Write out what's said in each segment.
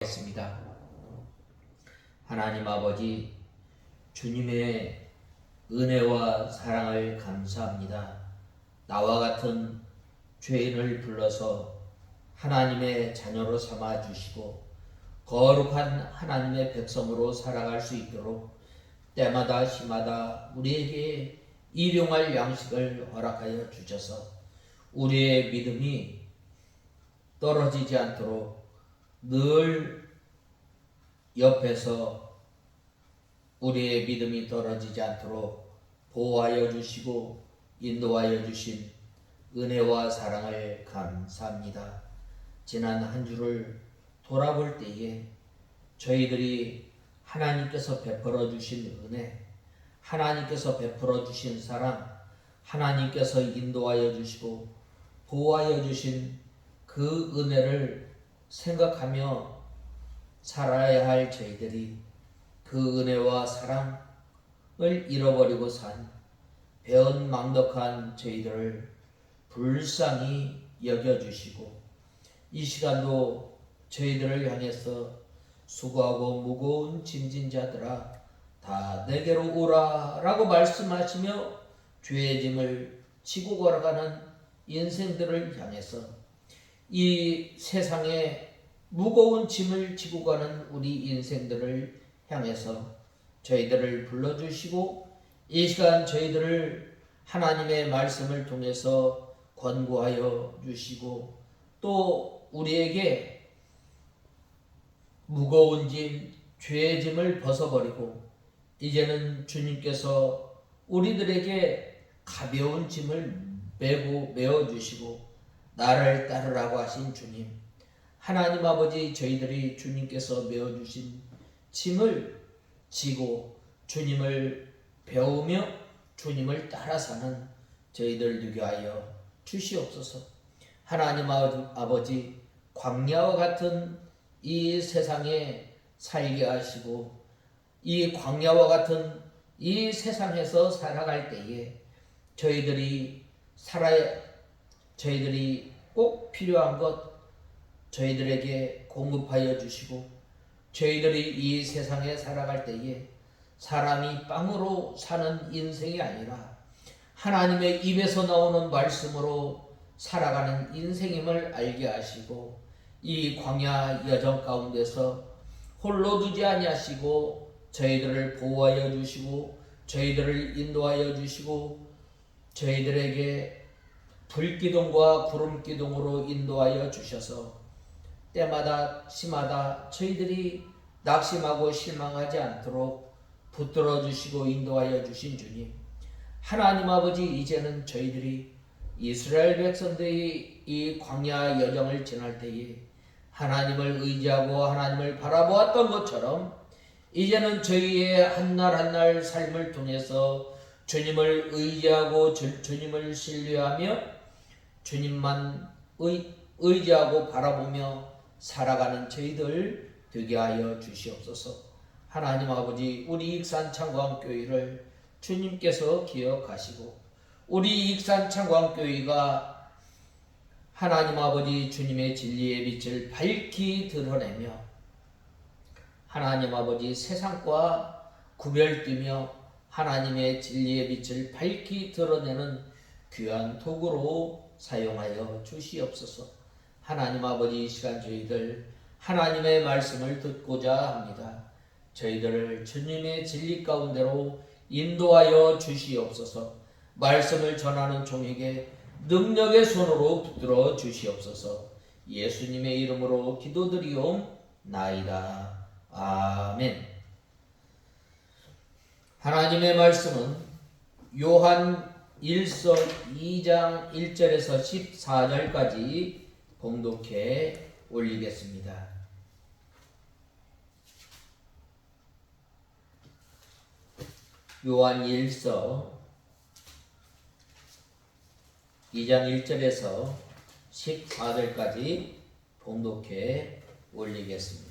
겠습니다. 하나님 아버지, 주님의 은혜와 사랑을 감사합니다. 나와 같은 죄인을 불러서 하나님의 자녀로 삼아 주시고 거룩한 하나님의 백성으로 살아갈 수 있도록 때마다 시마다 우리에게 일용할 양식을 허락하여 주셔서 우리의 믿음이 떨어지지 않도록 늘 옆에서 우리의 믿음이 떨어지지 않도록 보호하여 주시고 인도하여 주신 은혜와 사랑을 감사합니다. 지난 한 주를 돌아볼 때에 저희들이 하나님께서 베풀어 주신 은혜, 하나님께서 베풀어 주신 사랑, 하나님께서 인도하여 주시고 보호하여 주신 그 은혜를 생각하며 살아야 할 저희들이 그 은혜와 사랑을 잃어버리고 산 배은망덕한 저희들을 불쌍히 여겨주시고 이 시간도 저희들을 향해서 수고하고 무거운 짐진 자들아 다 내게로 오라 라고 말씀하시며 죄의 짐을 지고 걸어가는 인생들을 향해서 이 세상에 무거운 짐을 지고 가는 우리 인생들을 향해서 저희들을 불러주시고 이 시간 저희들을 하나님의 말씀을 통해서 권고하여 주시고 또 우리에게 무거운 짐, 죄의 짐을 벗어버리고 이제는 주님께서 우리들에게 가벼운 짐을 메어주시고 나를 따르라고 하신 주님, 하나님 아버지 저희들이 주님께서 메어주신 짐을 지고 주님을 배우며 주님을 따라 사는 저희들 되게 하여 주시옵소서. 하나님 아버지 광야와 같은 이 세상에 살게 하시고 이 광야와 같은 이 세상에서 살아갈 때에 저희들이 꼭 필요한 것 저희들에게 공급하여 주시고 저희들이 이 세상에 살아갈 때에 사람이 빵으로 사는 인생이 아니라 하나님의 입에서 나오는 말씀으로 살아가는 인생임을 알게 하시고 이 광야 여정 가운데서 홀로 두지 아니하시고 저희들을 보호하여 주시고 저희들을 인도하여 주시고 저희들에게 불기둥과 구름기둥으로 인도하여 주셔서 때마다 시마다 저희들이 낙심하고 실망하지 않도록 붙들어 주시고 인도하여 주신 주님, 하나님 아버지 이제는 저희들이 이스라엘 백성들이 이 광야 여정을 지날 때에 하나님을 의지하고 하나님을 바라보았던 것처럼 이제는 저희의 한날 한날 삶을 통해서 주님을 의지하고 주님을 신뢰하며 주님만 의지하고 바라보며 살아가는 저희들 되게 하여 주시옵소서. 하나님 아버지 우리 익산 창광교회를 주님께서 기억하시고 우리 익산 창광교회가 하나님 아버지 주님의 진리의 빛을 밝히 드러내며 하나님 아버지 세상과 구별되며 하나님의 진리의 빛을 밝히 드러내는 귀한 도구로 사용하여 주시옵소서. 하나님 아버지 이 시간 저희들 하나님의 말씀을 듣고자 합니다. 저희들을 주님의 진리 가운데로 인도하여 주시옵소서. 말씀을 전하는 종에게 능력의 손으로 붙들어 주시옵소서. 예수님의 이름으로 기도드리옵나이다. 아멘. 하나님의 말씀은 요한 1서 2장 1절에서 14절까지 봉독해 올리겠습니다. 요한 1서 2장 1절에서 14절까지 봉독해 올리겠습니다.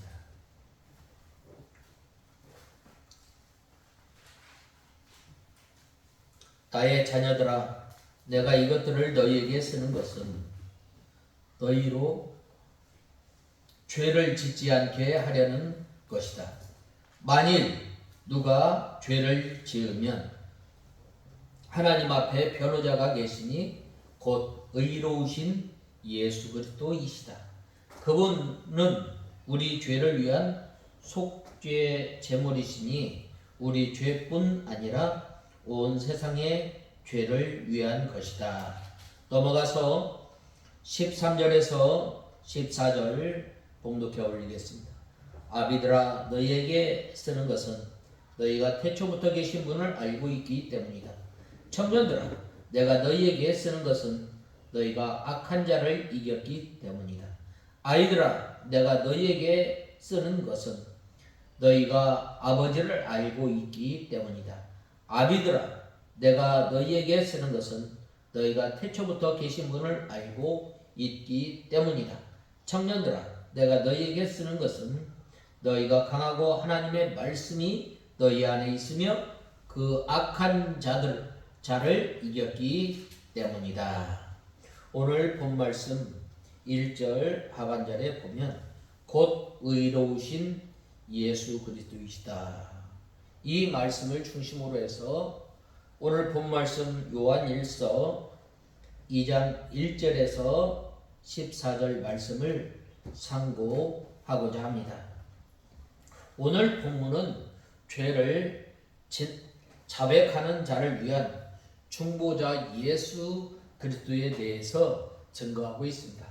나의 자녀들아, 내가 이것들을 너희에게 쓰는 것은 너희로 죄를 짓지 않게 하려는 것이다. 만일 누가 죄를 지으면 하나님 앞에 변호자가 계시니 곧 의로우신 예수 그리스도이시다. 그분은 우리 죄를 위한 속죄 제물이시니 우리 죄뿐 아니라 온 세상의 죄를 위한 것이다. 넘어가서 13절에서 14절 봉독해 올리겠습니다. 아비들아, 너희에게 쓰는 것은 너희가 태초부터 계신 분을 알고 있기 때문이다. 청년들아, 내가 너희에게 쓰는 것은 너희가 악한 자를 이겼기 때문이다. 아이들아, 내가 너희에게 쓰는 것은 너희가 아버지를 알고 있기 때문이다. 아비들아, 내가 너희에게 쓰는 것은 너희가 태초부터 계신 분을 알고 있기 때문이다. 청년들아, 내가 너희에게 쓰는 것은 너희가 강하고 하나님의 말씀이 너희 안에 있으며 그 악한 자를 이겼기 때문이다. 오늘 본 말씀 1절 하반절에 보면 곧 의로우신 예수 그리스도이시다. 이 말씀을 중심으로 해서 오늘 본 말씀 요한 1서 2장 1절에서 14절 말씀을 상고하고자 합니다. 오늘 본문은 죄를 자백하는 자를 위한 중보자 예수 그리스도에 대해서 증거하고 있습니다.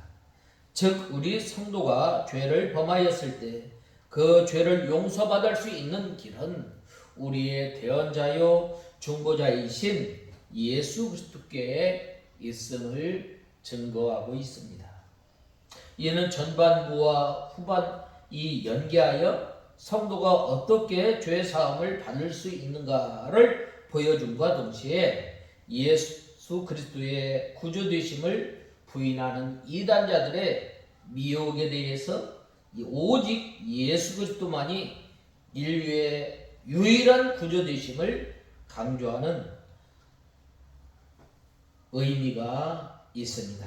즉 우리 성도가 죄를 범하였을 때 그 죄를 용서받을 수 있는 길은 우리의 대언자요 중보자이신 예수 그리스도께 있음을 증거하고 있습니다. 이는 전반부와 후반이 연계하여 성도가 어떻게 죄 사함을 받을 수 있는가를 보여줌과 동시에 예수 그리스도의 구주되심을 부인하는 이단자들의 미혹에 대해서 오직 예수 그리스도만이 인류의 유일한 구주되심을 강조하는 의미가 있습니다.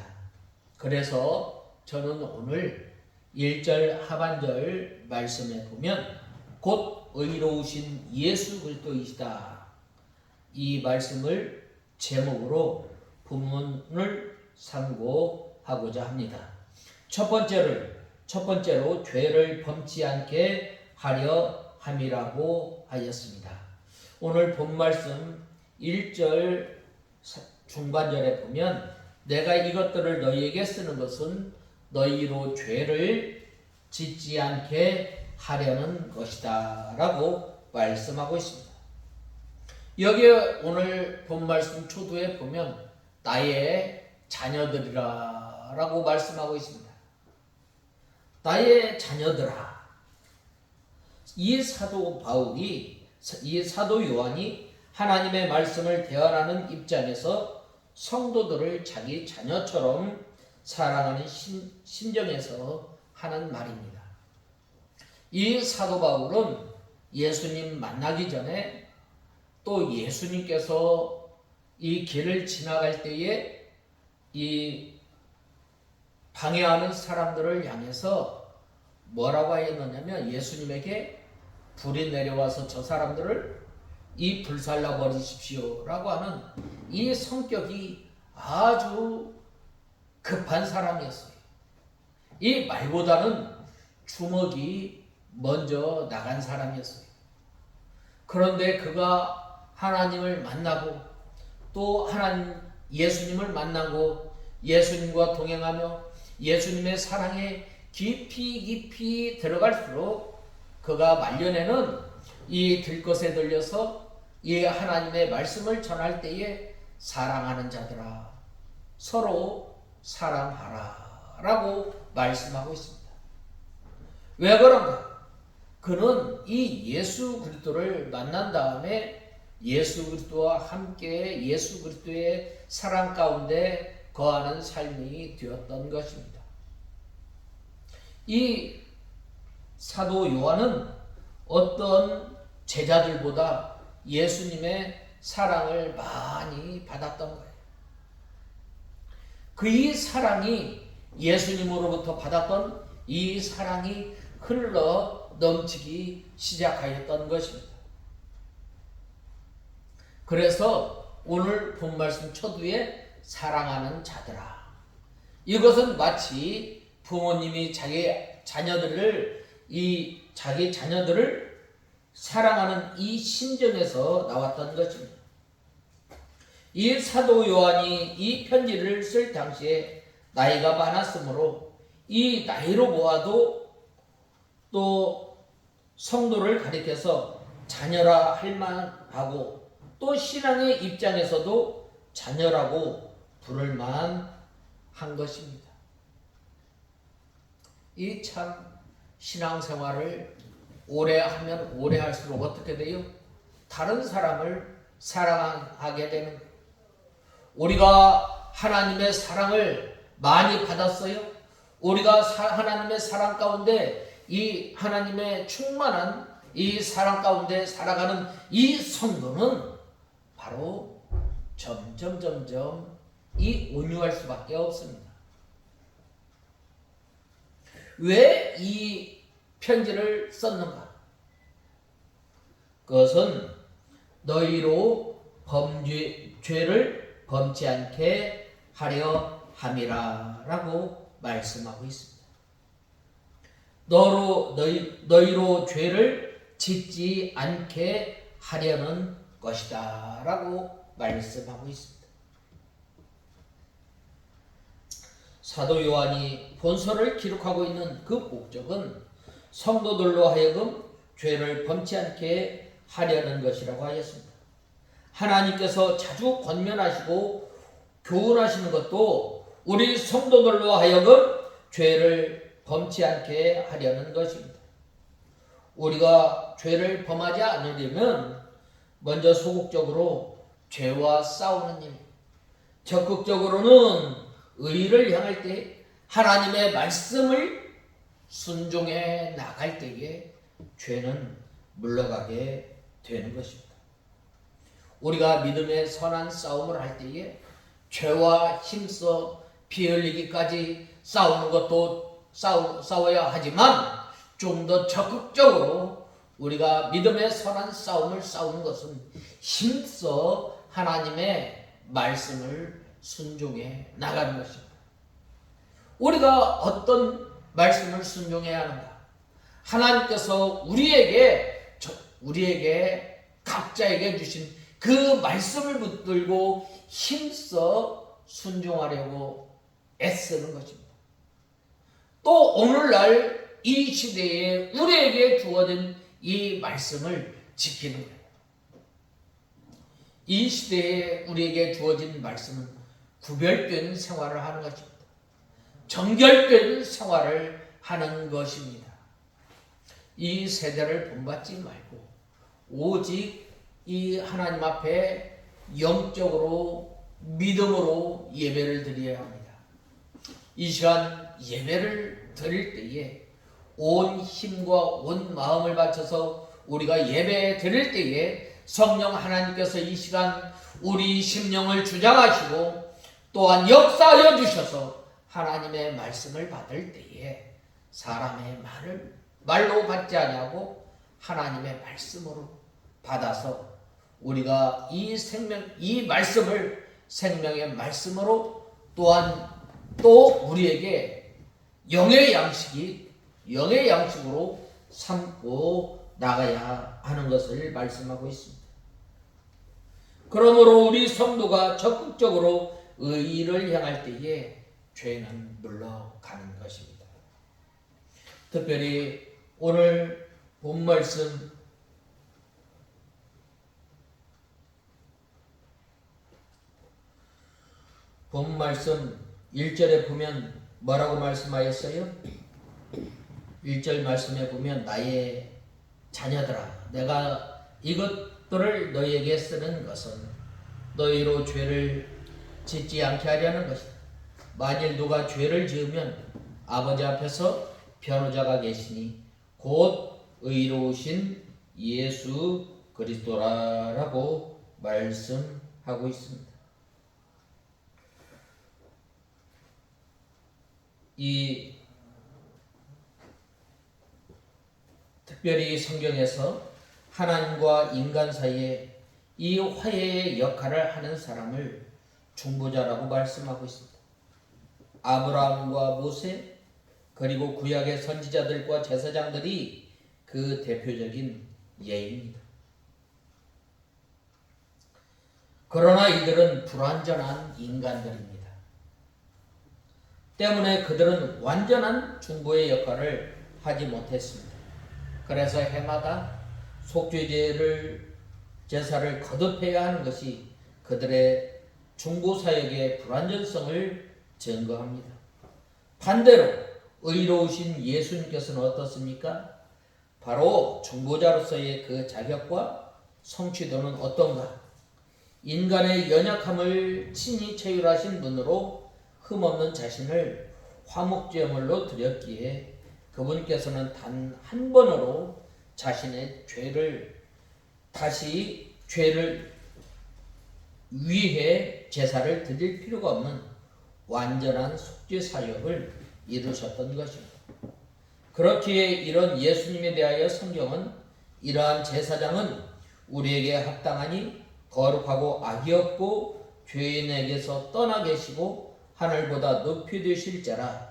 그래서 저는 오늘 1절 하반절 말씀에 보면 곧 의로우신 예수 그리스도이시다. 이 말씀을 제목으로 본문을 상고하고자 합니다. 첫 번째로 죄를 범치 않게 하려 함이라고 하였습니다. 오늘 본 말씀 1절 중반절에 보면 내가 이것들을 너희에게 쓰는 것은 너희로 죄를 짓지 않게 하려는 것이다 라고 말씀하고 있습니다. 여기에 오늘 본 말씀 초두에 보면 나의 자녀들이라 라고 말씀하고 있습니다. 나의 자녀들아. 이 사도 요한이 하나님의 말씀을 대언하는 입장에서 성도들을 자기 자녀처럼 사랑하는 심정에서 하는 말입니다. 이 사도 바울은 예수님 만나기 전에 또 예수님께서 이 길을 지나갈 때에 이 방해하는 사람들을 향해서 뭐라고 하였느냐면 예수님에게 불이 내려와서 저 사람들을 이 불살라 버리십시오 라고 하는 이 성격이 아주 급한 사람이었어요. 이 말보다는 주먹이 먼저 나간 사람이었어요. 그런데 그가 하나님을 만나고 또 예수님을 만나고 예수님과 동행하며 예수님의 사랑에 깊이 들어갈수록 그가 말년에는 이 들것에 들려서 이 하나님의 말씀을 전할 때에 사랑하는 자들아 서로 사랑하라 라고 말씀하고 있습니다. 왜 그런가? 그는 이 예수 그리스도를 만난 다음에 예수 그리스도와 함께 예수 그리스도의 사랑 가운데 거하는 삶이 되었던 것입니다. 이 사도 요한은 어떤 제자들보다 예수님의 사랑을 많이 받았던 거예요. 그 이 사랑이 예수님으로부터 받았던 이 사랑이 흘러 넘치기 시작하였던 것입니다. 그래서 오늘 본 말씀 초두에 사랑하는 자들아, 이것은 마치 부모님이 자기 자녀들을 사랑하는 이 심정에서 나왔던 것입니다. 이 사도 요한이 이 편지를 쓸 당시에 나이가 많았으므로 이 나이로 보아도 또 성도를 가리켜서 자녀라 할 만하고 또 신앙의 입장에서도 자녀라고 부를 만한 것입니다. 이 참 신앙생활을 오래 하면 오래 할수록 어떻게 돼요? 다른 사람을 사랑하게 되는 거예요. 우리가 하나님의 사랑을 많이 받았어요. 우리가 하나님의 사랑 가운데 이 하나님의 충만한 이 사랑 가운데 살아가는 이 성도는 바로 점점 이 온유할 수밖에 없습니다. 왜 이 편지를 썼는가? 그것은 너희로 죄를 범치 않게 하려 함이라 라고 말씀하고 있습니다. 너희로 죄를 짓지 않게 하려는 것이다 라고 말씀하고 있습니다. 사도 요한이 본서를 기록하고 있는 그 목적은 성도들로 하여금 죄를 범치 않게 하려는 것이라고 하였습니다. 하나님께서 자주 권면하시고 교훈하시는 것도 우리 성도들로 하여금 죄를 범치 않게 하려는 것입니다. 우리가 죄를 범하지 않으려면 먼저 소극적으로 죄와 싸우는 일, 적극적으로는 의를 향할 때 하나님의 말씀을 순종해 나갈 때에 죄는 물러가게 되는 것입니다. 우리가 믿음의 선한 싸움을 할 때에 죄와 힘써 피 흘리기까지 싸우는 것도 싸워야 하지만 좀 더 적극적으로 우리가 믿음의 선한 싸움을 싸우는 것은 힘써 하나님의 말씀을 순종해 나가는 것입니다. 우리가 어떤 말씀을 순종해야 하는가? 하나님께서 우리에게 각자에게 주신 그 말씀을 붙들고 힘써 순종하려고 애쓰는 것입니다. 또 오늘날 이 시대에 우리에게 주어진 이 말씀을 지키는 거예요. 이 시대에 우리에게 주어진 말씀은 구별된 생활을 하는 것입니다. 정결된 생활을 하는 것입니다. 이 세대를 본받지 말고 오직 이 하나님 앞에 영적으로 믿음으로 예배를 드려야 합니다. 이 시간 예배를 드릴 때에 온 힘과 온 마음을 바쳐서 우리가 예배 드릴 때에 성령 하나님께서 이 시간 우리 심령을 주장하시고 또한 역사하여 주셔서 하나님의 말씀을 받을 때에 사람의 말로 받지 아니하고 하나님의 말씀으로 받아서 우리가 이 말씀을 생명의 말씀으로 또한 또 우리에게 영의 양식으로 삼고 나가야 하는 것을 말씀하고 있습니다. 그러므로 우리 성도가 적극적으로 의를 향할 때에 죄는 물러가는 것입니다. 특별히 오늘 본 말씀 본 말씀 1절에 보면 뭐라고 말씀하였어요? 1절 말씀에 보면 나의 자녀들아 내가 이것들을 너희에게 쓰는 것은 너희로 죄를 짓지 않게 하려는 것이다. 만일 누가 죄를 지으면 아버지 앞에서 변호자가 계시니 곧 의로우신 예수 그리스도라라고 말씀하고 있습니다. 이 특별히 성경에서 하나님과 인간 사이에 이 화해의 역할을 하는 사람을 중보자라고 말씀하고 있습니다. 아브라함과 모세 그리고 구약의 선지자들과 제사장들이 그 대표적인 예입니다. 그러나 이들은 불완전한 인간들입니다. 때문에 그들은 완전한 중보의 역할을 하지 못했습니다. 그래서 해마다 속죄제를 제사를 거듭해야 하는 것이 그들의 중보 사역의 불완전성을 증거합니다. 반대로 의로우신 예수님께서는 어떻습니까? 바로 중보자로서의 그 자격과 성취도는 어떤가? 인간의 연약함을 친히 체휼하신 분으로 흠없는 자신을 화목제물로 드렸기에 그분께서는 단 한 번으로 자신의 죄를 위해 제사를 드릴 필요가 없는 완전한 속죄 사역을 이루셨던 것입니다. 그렇기에 이런 예수님에 대하여 성경은 이러한 제사장은 우리에게 합당하니 거룩하고 악이 없고 죄인에게서 떠나 계시고 하늘보다 높이 되실 자라.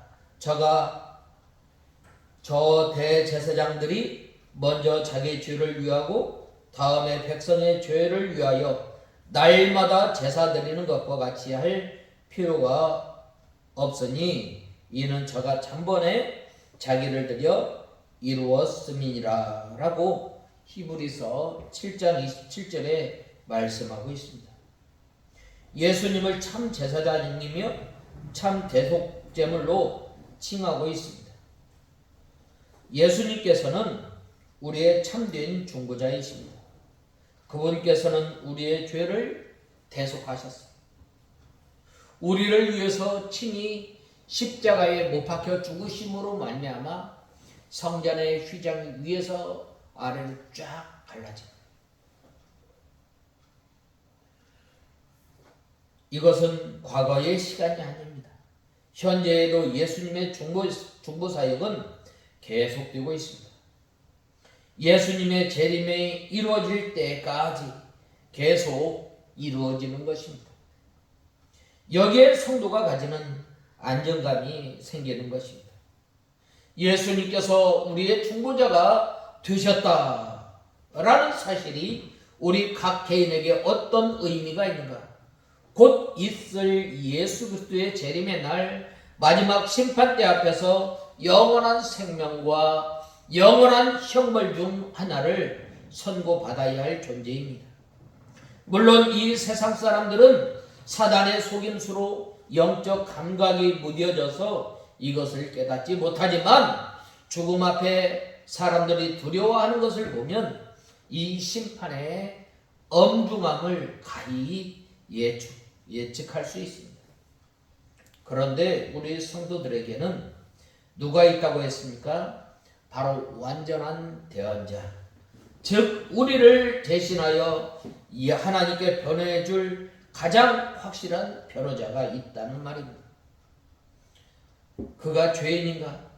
저 대제사장들이 먼저 자기 죄를 위하고 다음에 백성의 죄를 위하여 날마다 제사 드리는 것과 같이 할 필요가 없으니 이는 저가 단번에 자기를 드려 이루었음이니라 라고 히브리서 7장 27절에 말씀하고 있습니다. 예수님을 참 제사장님이며 참 대속제물로 칭하고 있습니다. 예수님께서는 우리의 참된 중보자이십니다. 그분께서는 우리의 죄를 대속하셨습니다. 우리를 위해서 친히 십자가에 못 박혀 죽으심으로 말미암아 성전의 휘장 위에서 아래로 쫙 갈라집니다. 이것은 과거의 시간이 아닙니다. 현재에도 예수님의 중보 사역은 계속되고 있습니다. 예수님의 재림이 이루어질 때까지 계속 이루어지는 것입니다. 여기에 성도가 가지는 안정감이 생기는 것입니다. 예수님께서 우리의 중보자가 되셨다라는 사실이 우리 각 개인에게 어떤 의미가 있는가? 곧 있을 예수 그리스도의 재림의 날 마지막 심판대 앞에서 영원한 생명과 영원한 형벌 중 하나를 선고받아야 할 존재입니다. 물론 이 세상 사람들은 사단의 속임수로 영적 감각이 무뎌져서 이것을 깨닫지 못하지만 죽음 앞에 사람들이 두려워하는 것을 보면 이 심판의 엄중함을 가히 예측할 수 있습니다. 그런데 우리 성도들에게는 누가 있다고 했습니까? 바로 완전한 대언자, 즉 우리를 대신하여 하나님께 변호해줄 가장 확실한 변호자가 있다는 말입니다. 그가 죄인인가?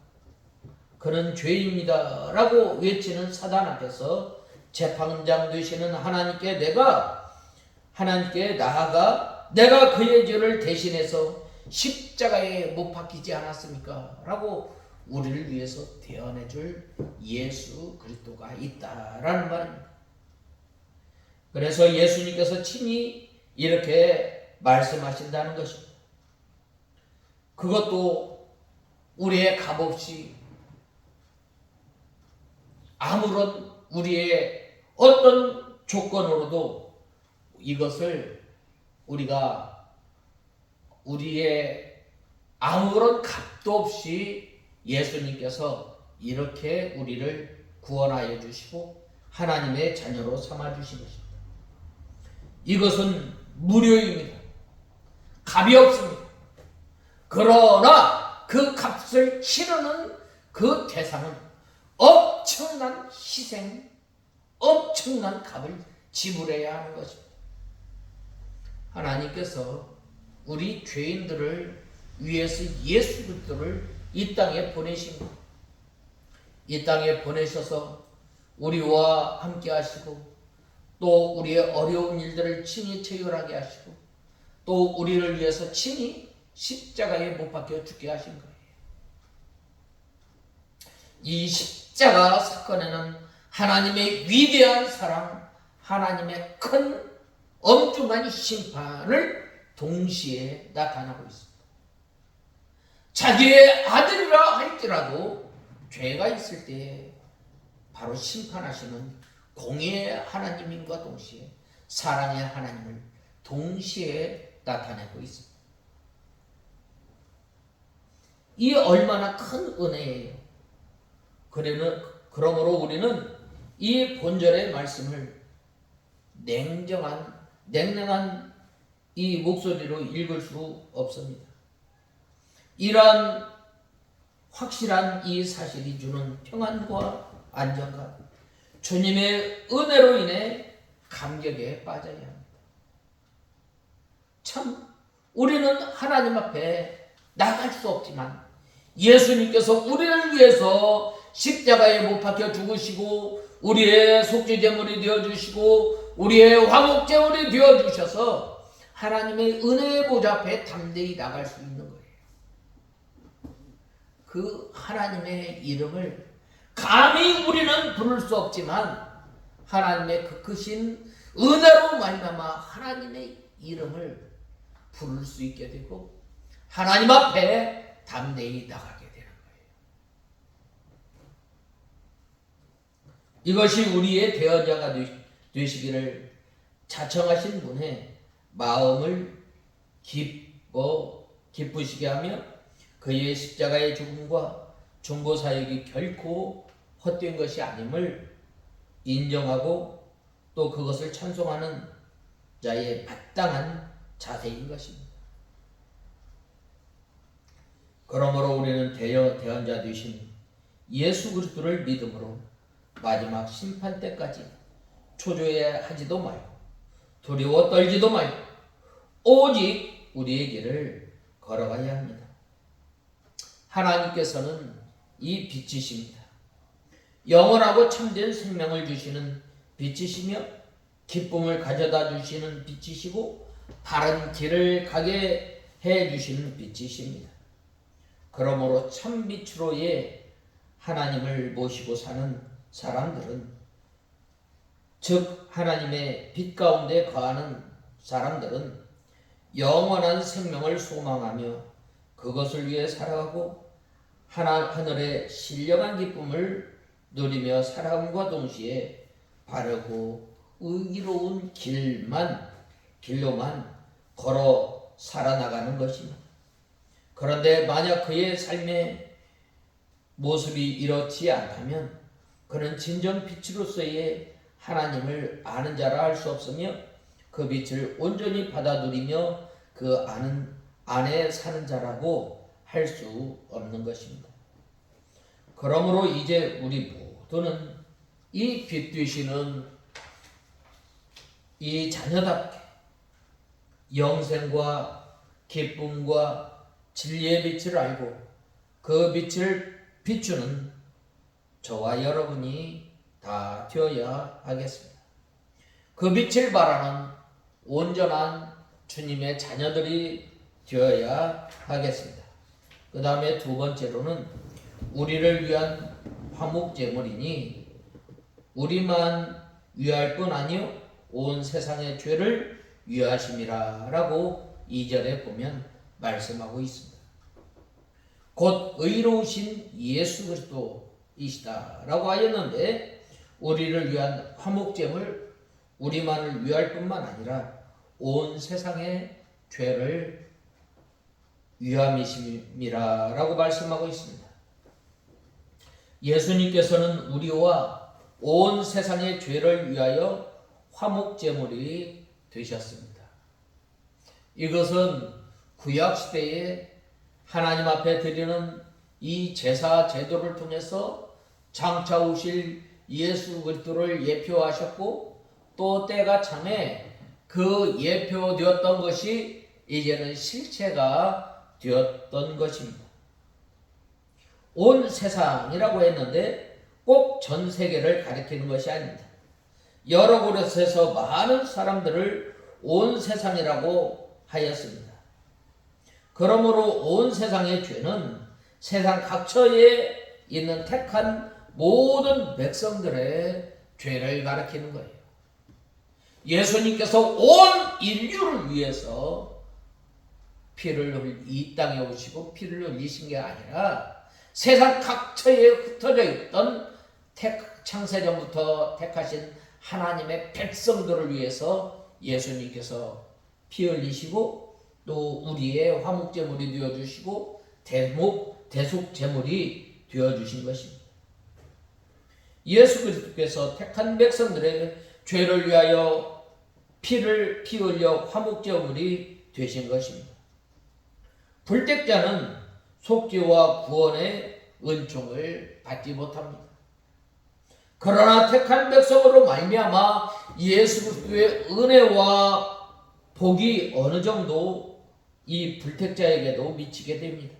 그는 죄인입니다 라고 외치는 사단 앞에서 재판장 되시는 하나님께 나아가 내가 그의 죄를 대신해서 십자가에 못 박히지 않았습니까? 라고 우리를 위해서 대언해 줄 예수 그리스도가 있다라는 말입니다. 그래서 예수님께서 친히 이렇게 말씀하신다는 것입니다. 그것도 우리의 값없이 아무런 우리의 어떤 조건으로도 이것을 우리의 아무런 값도 없이 예수님께서 이렇게 우리를 구원하여 주시고 하나님의 자녀로 삼아 주신 것입니다. 이것은 무료입니다. 값이 없습니다. 그러나 그 값을 치르는 그 대상은 엄청난 희생, 엄청난 값을 지불해야 하는 것입니다. 하나님께서 우리 죄인들을 위해서 예수 그리스도를 이 땅에 보내십니다. 이 땅에 보내셔서 우리와 함께 하시고 또 우리의 어려운 일들을 친히 체결하게 하시고 또 우리를 위해서 친히 십자가에 못 박혀 죽게 하신 거예요. 이 십자가 사건에는 하나님의 위대한 사랑, 하나님의 큰 엄중한 심판을 동시에 나타나고 있습니다. 자기의 아들이라 할지라도 죄가 있을 때 바로 심판하시는 공의의 하나님인과 동시에 사랑의 하나님을 동시에 나타내고 있습니다. 이 얼마나 큰 은혜예요. 그러므로 우리는 이 본절의 말씀을 냉랭한 이 목소리로 읽을 수 없습니다. 이러한 확실한 이 사실이 주는 평안과 안정감, 주님의 은혜로 인해 감격에 빠져야 합니다. 참 우리는 하나님 앞에 나갈 수 없지만 예수님께서 우리를 위해서 십자가에 못 박혀 죽으시고 우리의 속죄제물이 되어주시고 우리의 화목제물이 되어주셔서 하나님의 은혜의 보좌 앞에 담대히 나갈 수 있는 거예요. 그 하나님의 이름을 감히 우리는 부를 수 없지만 하나님의 그 크신 은혜로 말미암아 하나님의 이름을 부를 수 있게 되고 하나님 앞에 담대히 나가게 되는 거예요. 이것이 우리의 대언자가 되시기를 자청하신 분의 마음을 기쁘시게 하며 그의 십자가의 죽음과 중보사역이 결코 헛된 것이 아님을 인정하고 또 그것을 찬송하는 자의 마땅한 자세인 것입니다. 그러므로 우리는 대언자 되신 예수 그리스도를 믿음으로 마지막 심판 때까지 초조해하지도 말고 두려워 떨지도 말고 오직 우리의 길을 걸어가야 합니다. 하나님께서는 이 빛이십니다. 영원하고 참된 생명을 주시는 빛이시며 기쁨을 가져다 주시는 빛이시고 바른 길을 가게 해 주시는 빛이십니다. 그러므로 참 빛으로의 하나님을 모시고 사는 사람들은 즉 하나님의 빛 가운데 거하는 사람들은 영원한 생명을 소망하며 그것을 위해 살아가고 하늘의 신령한 기쁨을 누리며 살아감과 동시에 바르고 의로운 길로만 걸어 살아나가는 것입니다. 그런데 만약 그의 삶의 모습이 이렇지 않다면 그는 진정 빛으로서의 하나님을 아는 자라 할 수 없으며 그 빛을 온전히 받아 누리며 그 안에 사는 자라고 할 수 없는 것입니다. 그러므로 이제 우리 모두는 이 빛 되시는 이 자녀답게 영생과 기쁨과 진리의 빛을 알고 그 빛을 비추는 저와 여러분이 다 되어야 하겠습니다. 그 빛을 바라는 온전한 주님의 자녀들이 되어야 하겠습니다. 그 다음에 두 번째로는 우리를 위한 화목제물이니 우리만 위할 뿐 아니요 온 세상의 죄를 위하심이라 라고 2절에 보면 말씀하고 있습니다. 곧 의로우신 예수 그리스도이시다 라고 하였는데 우리를 위한 화목제물 우리만을 위할 뿐만 아니라 온 세상의 죄를 위함이심이라 라고 말씀하고 있습니다. 예수님께서는 우리와 온 세상의 죄를 위하여 화목제물이 되셨습니다. 이것은 구약시대에 하나님 앞에 드리는 이 제사 제도를 통해서 장차 오실 예수 그리스도를 예표하셨고 또 때가 참에 그 예표되었던 것이 이제는 실체가 되었던 것입니다. 온 세상이라고 했는데 꼭 꼭 전 세계를 가리키는 것이 아닙니다. 여러 곳에서 많은 사람들을 온 세상이라고 하였습니다. 그러므로 온 세상의 죄는 세상 각처에 있는 택한 모든 백성들의 죄를 가리키는 거예요. 예수님께서 온 인류를 위해서 이 땅에 오시고 피를 흘리신 게 아니라 세상 각처에 흩어져 있던 창세전부터 택하신 하나님의 백성들을 위해서 예수님께서 피 흘리시고 또 우리의 화목제물이 되어주시고 대속제물이 되어주신 것입니다. 예수 그리스도께서 택한 백성들의 죄를 위하여 피 흘려 화목제물이 되신 것입니다. 불택자는 속죄와 구원의 은총을 받지 못합니다. 그러나 택한 백성으로 말미암아 예수 그리스도의 은혜와 복이 어느 정도 이 불택자에게도 미치게 됩니다.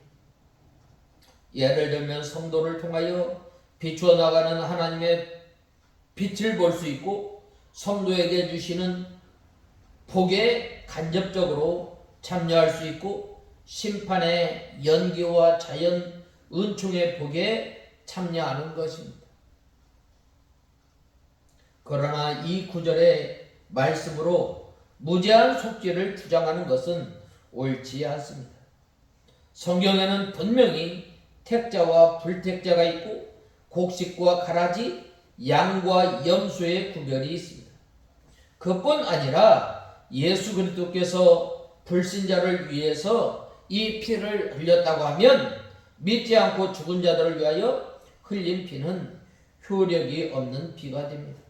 예를 들면 성도를 통하여 비추어 나가는 하나님의 빛을 볼 수 있고 성도에게 주시는 복에 간접적으로 참여할 수 있고 심판의 연기와 자연 은총의 복에 참여하는 것입니다. 그러나 이 구절의 말씀으로 무제한 속죄를 주장하는 것은 옳지 않습니다. 성경에는 분명히 택자와 불택자가 있고 곡식과 가라지, 양과 염소의 구별이 있습니다. 그뿐 아니라 예수 그리스도께서 불신자를 위해서 이 피를 흘렸다고 하면 믿지 않고 죽은 자들을 위하여 흘린 피는 효력이 없는 피가 됩니다.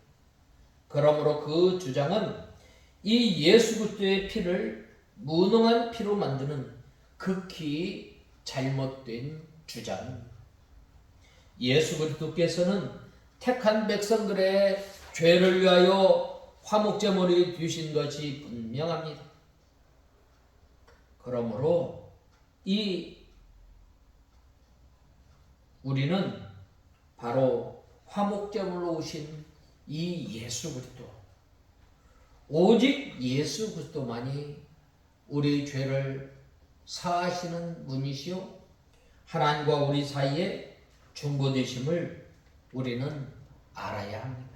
그러므로 그 주장은 이 예수 그리스도의 피를 무능한 피로 만드는 극히 잘못된 주장입니다. 예수 그리스도께서는 택한 백성들의 죄를 위하여 화목제물이 되신 것이 분명합니다. 그러므로 우리는 바로 화목제물로 오신 이 예수 그리스도, 오직 예수 그리스도만이 우리의 죄를 사하시는 분이시요 하나님과 우리 사이에 중보되심을 우리는 알아야 합니다.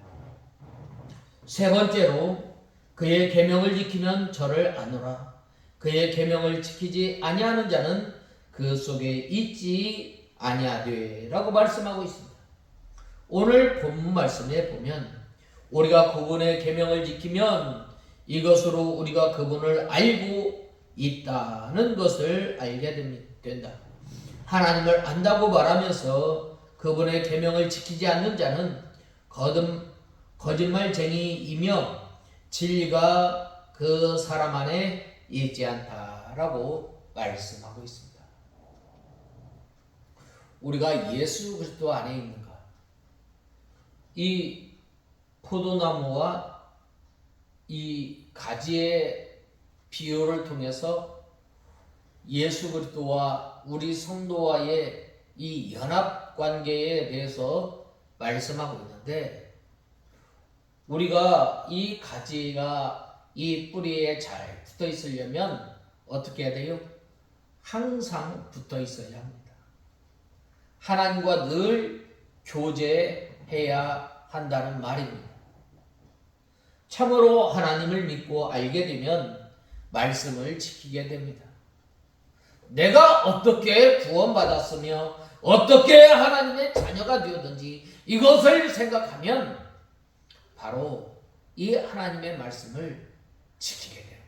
세 번째로 그의 계명을 지키면 저를 아노라. 그의 계명을 지키지 아니하는 자는 그 속에 있지 아니하되라고 말씀하고 있습니다. 오늘 본문 말씀에 보면 우리가 그분의 계명을 지키면 이것으로 우리가 그분을 알고 있다는 것을 알게 된다. 하나님을 안다고 말하면서 그분의 계명을 지키지 않는 자는 거짓말쟁이이며 진리가 그 사람 안에 있지 않다라고 말씀하고 있습니다. 우리가 예수 그리스도 안에 있는가? 이 포도나무와 이 가지의 비유를 통해서 예수 그리스도와 우리 성도와의 이 연합 관계에 대해서 말씀하고 있는데, 우리가 이 가지가 이 뿌리에 잘 붙어 있으려면 어떻게 해야 돼요? 항상 붙어 있어야 합니다. 하나님과 늘 교제해야 한다는 말입니다. 참으로 하나님을 믿고 알게 되면 말씀을 지키게 됩니다. 내가 어떻게 구원받았으며 어떻게 하나님의 자녀가 되었든지 이것을 생각하면 바로 이 하나님의 말씀을 지키게 돼요.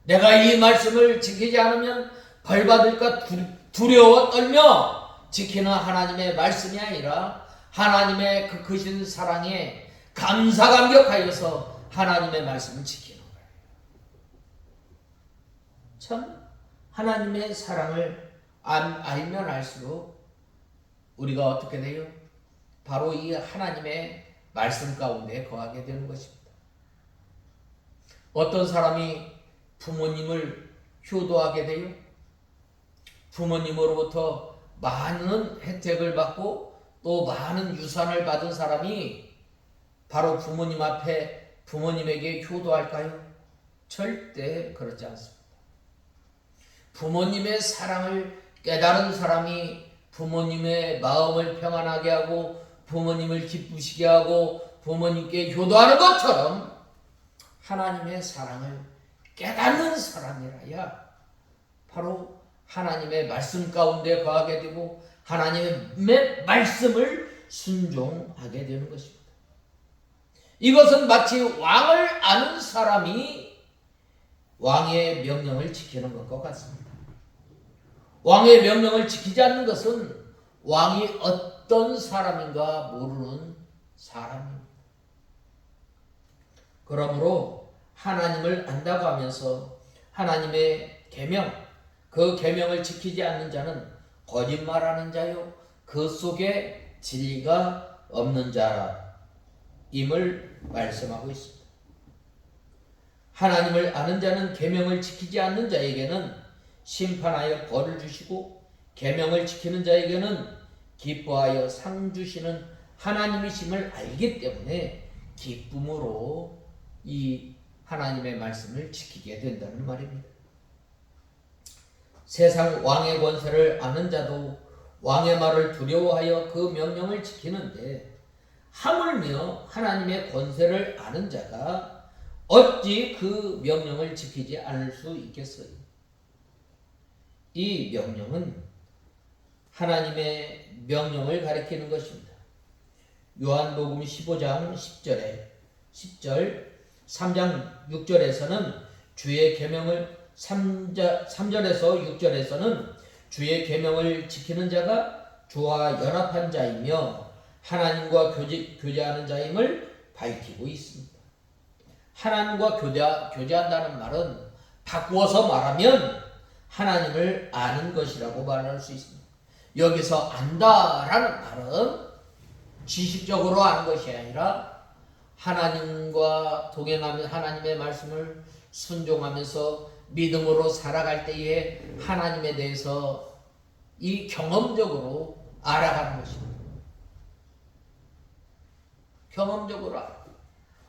내가 이 말씀을 지키지 않으면 벌받을까 두려워 떨며 지키는 하나님의 말씀이 아니라 하나님의 그 크신 사랑에 감사감격하여서 하나님의 말씀을 지키는 거예요. 참 하나님의 사랑을 알면 알수록 우리가 어떻게 돼요? 바로 이 하나님의 말씀 가운데 거하게 되는 것입니다. 어떤 사람이 부모님을 효도하게 돼요? 부모님으로부터 많은 혜택을 받고 또 많은 유산을 받은 사람이 바로 부모님 앞에 부모님에게 효도할까요? 절대 그렇지 않습니다. 부모님의 사랑을 깨달은 사람이 부모님의 마음을 평안하게 하고 부모님을 기쁘시게 하고 부모님께 효도하는 것처럼 하나님의 사랑을 깨닫는 사람이라야 바로 하나님의 말씀 가운데 거하게 되고 하나님의 말씀을 순종하게 되는 것입니다. 이것은 마치 왕을 아는 사람이 왕의 명령을 지키는 것과 같습니다. 왕의 명령을 지키지 않는 것은 왕이 어떤 사람인가 모르는 사람입니다. 그러므로 하나님을 안다고 하면서 하나님의 계명, 그 계명을 지키지 않는 자는 거짓말하는 자요 그 속에 진리가 없는 자임을 말씀하고 있습니다. 하나님을 아는 자는 계명을 지키지 않는 자에게는 심판하여 벌을 주시고 계명을 지키는 자에게는 기뻐하여 상 주시는 하나님이심을 알기 때문에 기쁨으로 이 하나님의 말씀을 지키게 된다는 말입니다. 세상 왕의 권세를 아는 자도 왕의 말을 두려워하여 그 명령을 지키는데 하물며 하나님의 권세를 아는 자가 어찌 그 명령을 지키지 않을 수 있겠어요? 이 명령은 하나님의 명령을 가리키는 것입니다. 요한복음 15장 10절 3장 6절에서는 주의 계명을 3절에서 6절에서는 주의 계명을 지키는 자가 주와 연합한 자이며 하나님과 교제하는 자임을 밝히고 있습니다. 하나님과 교제한다는 말은 바꾸어서 말하면 하나님을 아는 것이라고 말할 수 있습니다. 여기서 안다라는 말은 지식적으로 아는 것이 아니라 하나님과 동행하며 하나님의 말씀을 순종하면서 믿음으로 살아갈 때에 하나님에 대해서 이 경험적으로 알아가는 것입니다. 경험적으로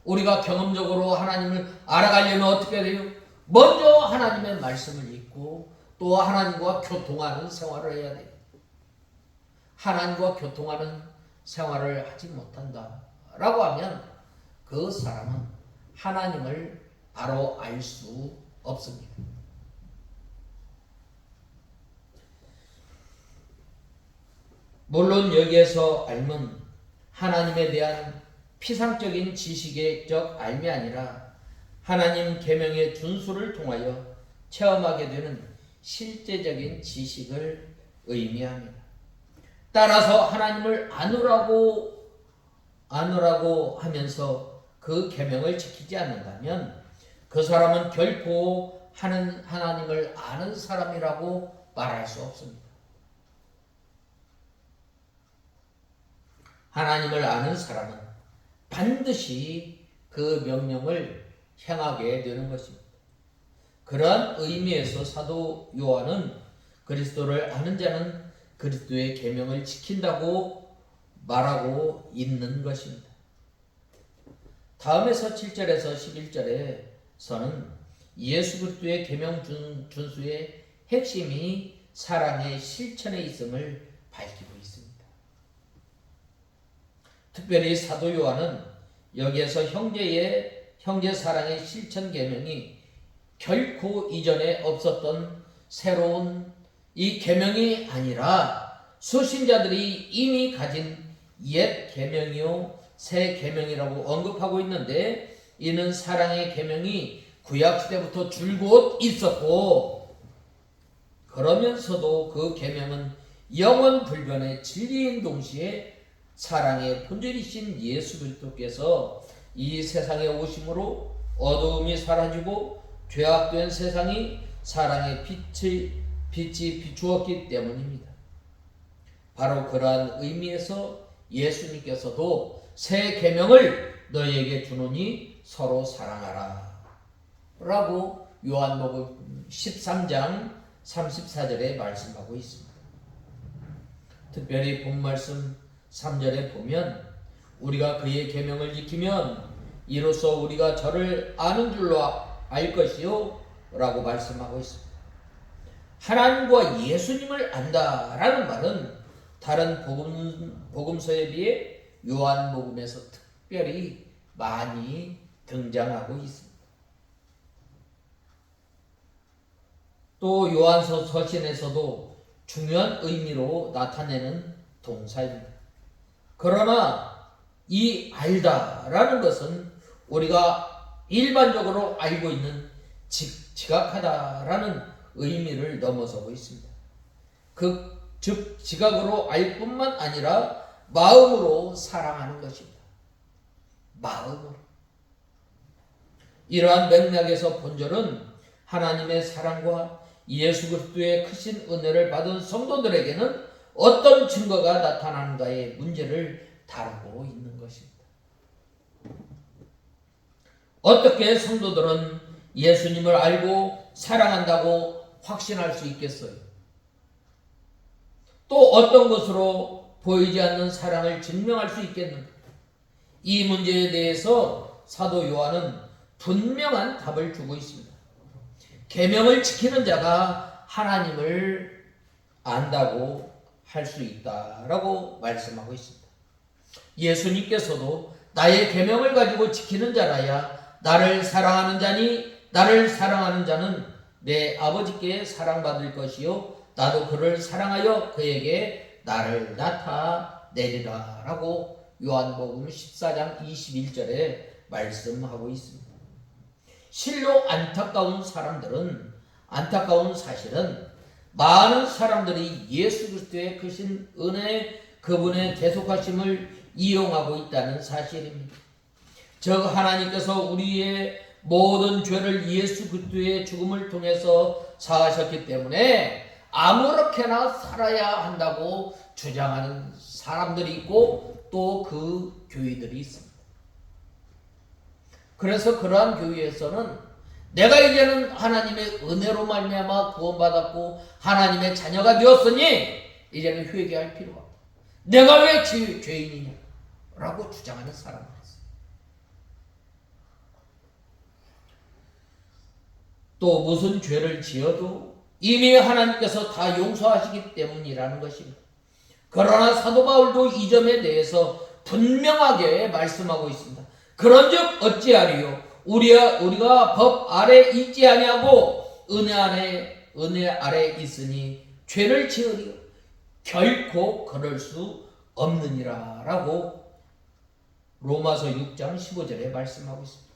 우리가 경험적으로 하나님을 알아가려면 어떻게 돼요? 먼저 하나님의 말씀을 읽고 또 하나님과 교통하는 생활을 해야 돼요. 하나님과 교통하는 생활을 하지 못한다 라고 하면 그 사람은 하나님을 바로 알 수 없습니다. 물론 여기에서 알면 하나님에 대한 피상적인 지식적 알미 아니라 하나님 계명의 준수를 통하여 체험하게 되는 실제적인 지식을 의미합니다. 따라서 하나님을 아누라고 하면서 그 계명을 지키지 않는다면 그 사람은 결코 하나님을 아는 사람이라고 말할 수 없습니다. 하나님을 아는 사람은 반드시 그 명령을 행하게 되는 것입니다. 그러한 의미에서 사도 요한은 그리스도를 아는 자는 그리스도의 계명을 지킨다고 말하고 있는 것입니다. 다음에서 7절에서 11절에서는 예수 그리스도의 계명 준수의 핵심이 사랑의 실천에 있음을 밝히고 있습니다. 특별히 사도 요한은 여기에서 형제 사랑의 실천 계명이 결코 이전에 없었던 새로운 이 계명이 아니라 수신자들이 이미 가진 옛 계명이요 새 계명이라고 언급하고 있는데 이는 사랑의 계명이 구약 시대부터 줄곧 있었고 그러면서도 그 계명은 영원 불변의 진리인 동시에 사랑의 본질이신 예수 그리스도께서 이 세상에 오심으로 어두움이 사라지고 죄악된 세상이 사랑의 빛이 비추었기 때문입니다. 바로 그러한 의미에서 예수님께서도 새 계명을 너희에게 주노니 서로 사랑하라 라고 요한복음 13장 34절에 말씀하고 있습니다. 특별히 본 말씀 3절에 보면 우리가 그의 계명을 지키면 이로써 우리가 저를 아는 줄로 알 것이요 라고 말씀하고 있습니다. 하나님과 예수님을 안다라는 말은 다른 복음서에 비해 요한복음에서 특별히 많이 등장하고 있습니다. 또 요한서 서신에서도 중요한 의미로 나타내는 동사입니다. 그러나 이 알다라는 것은 우리가 일반적으로 알고 있는 지각하다라는 의미를 넘어서고 있습니다. 즉 지각으로 알 뿐만 아니라 마음으로 사랑하는 것입니다. 마음으로. 이러한 맥락에서 본절은 하나님의 사랑과 예수 그리스도의 크신 은혜를 받은 성도들에게는 어떤 증거가 나타나는가의 문제를 다루고 있는 것입니다. 어떻게 성도들은 예수님을 알고 사랑한다고 확신할 수 있겠어요? 또 어떤 것으로 보이지 않는 사랑을 증명할 수 있겠는가? 이 문제에 대해서 사도 요한은 분명한 답을 주고 있습니다. 계명을 지키는 자가 하나님을 안다고 할 수 있다라고 말씀하고 있습니다. 예수님께서도 나의 계명을 가지고 지키는 자라야 나를 사랑하는 자니 나를 사랑하는 자는 내 아버지께 사랑받을 것이요 나도 그를 사랑하여 그에게 나를 나타내리라 라고 요한복음 14장 21절에 말씀하고 있습니다. 실로 안타까운 사실은 많은 사람들이 예수 그리스도의 크신 은혜 그분의 계속하심을 이용하고 있다는 사실입니다. 즉 하나님께서 우리의 모든 죄를 예수 그리스도의 죽음을 통해서 사하셨기 때문에 아무렇게나 살아야 한다고 주장하는 사람들이 있고 또 그 교회들이 있습니다. 그래서 그러한 교회에서는 내가 이제는 하나님의 은혜로 말미암아 구원받았고 하나님의 자녀가 되었으니 이제는 회개할 필요가 없다. 내가 왜 죄인이냐? 라고 주장하는 사람들이 있어요. 또 무슨 죄를 지어도 이미 하나님께서 다 용서하시기 때문이라는 것입니다. 그러나 사도 바울도 이 점에 대해서 분명하게 말씀하고 있습니다. 그런즉 어찌하리요? 우리가 법 아래 있지 아니하고 은혜 아래 있으니 죄를 지으리요? 결코 그럴 수 없느니라 라고 로마서 6장 15절에 말씀하고 있습니다.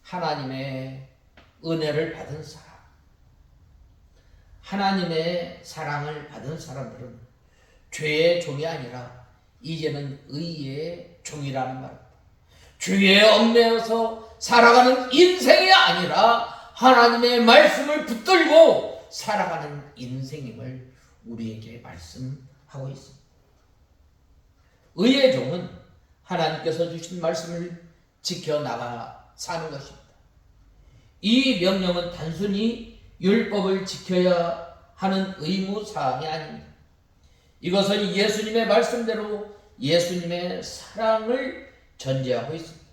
하나님의 은혜를 받은 사람, 하나님의 사랑을 받은 사람들은 죄의 종이 아니라 이제는 의의 종이라는 말입니다. 죄에 얽매여서 살아가는 인생이 아니라 하나님의 말씀을 붙들고 살아가는 인생임을 우리에게 말씀하고 있습니다. 의의 종은 하나님께서 주신 말씀을 지켜나가 사는 것입니다. 이 명령은 단순히 율법을 지켜야 하는 의무사항이 아닙니다. 이것은 예수님의 말씀대로 예수님의 사랑을 전제하고 있습니다.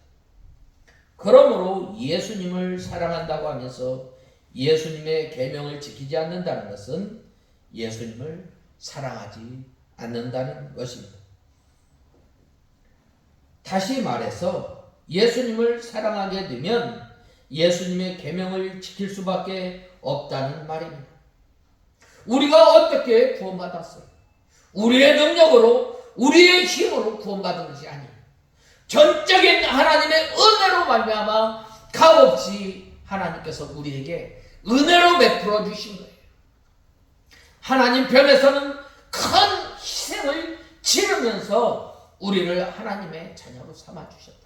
그러므로 예수님을 사랑한다고 하면서 예수님의 계명을 지키지 않는다는 것은 예수님을 사랑하지 않는다는 것입니다. 다시 말해서 예수님을 사랑하게 되면 예수님의 계명을 지킬 수밖에 없다는 말입니다. 우리가 어떻게 구원받았어요? 우리의 능력으로 우리의 힘으로 구원받은 것이 아니에요. 전적인 하나님의 은혜로 말미암아 값없이 하나님께서 우리에게 은혜로 베풀어 주신 거예요. 하나님 편에서는 큰 희생을 치르면서 우리를 하나님의 자녀로 삼아 주셨다.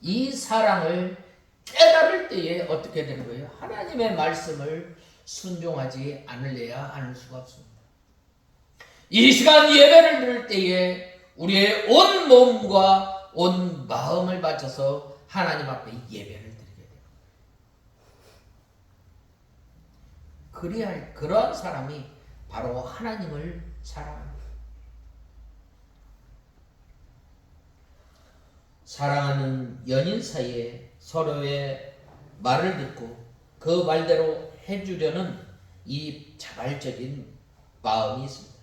이 사랑을 깨달을 때에 어떻게 되는 거예요? 하나님의 말씀을 순종하지 않으려야 하는 수가 없습니다. 이 시간 예배를 드릴 때에 우리의 온 몸과 온 마음을 바쳐서 하나님 앞에 예배를 드리게 돼요. 그러한 사람이 바로 하나님을 사랑합니다. 사랑하는 연인 사이에 서로의 말을 듣고 그 말대로 해주려는 이 자발적인 마음이 있습니다.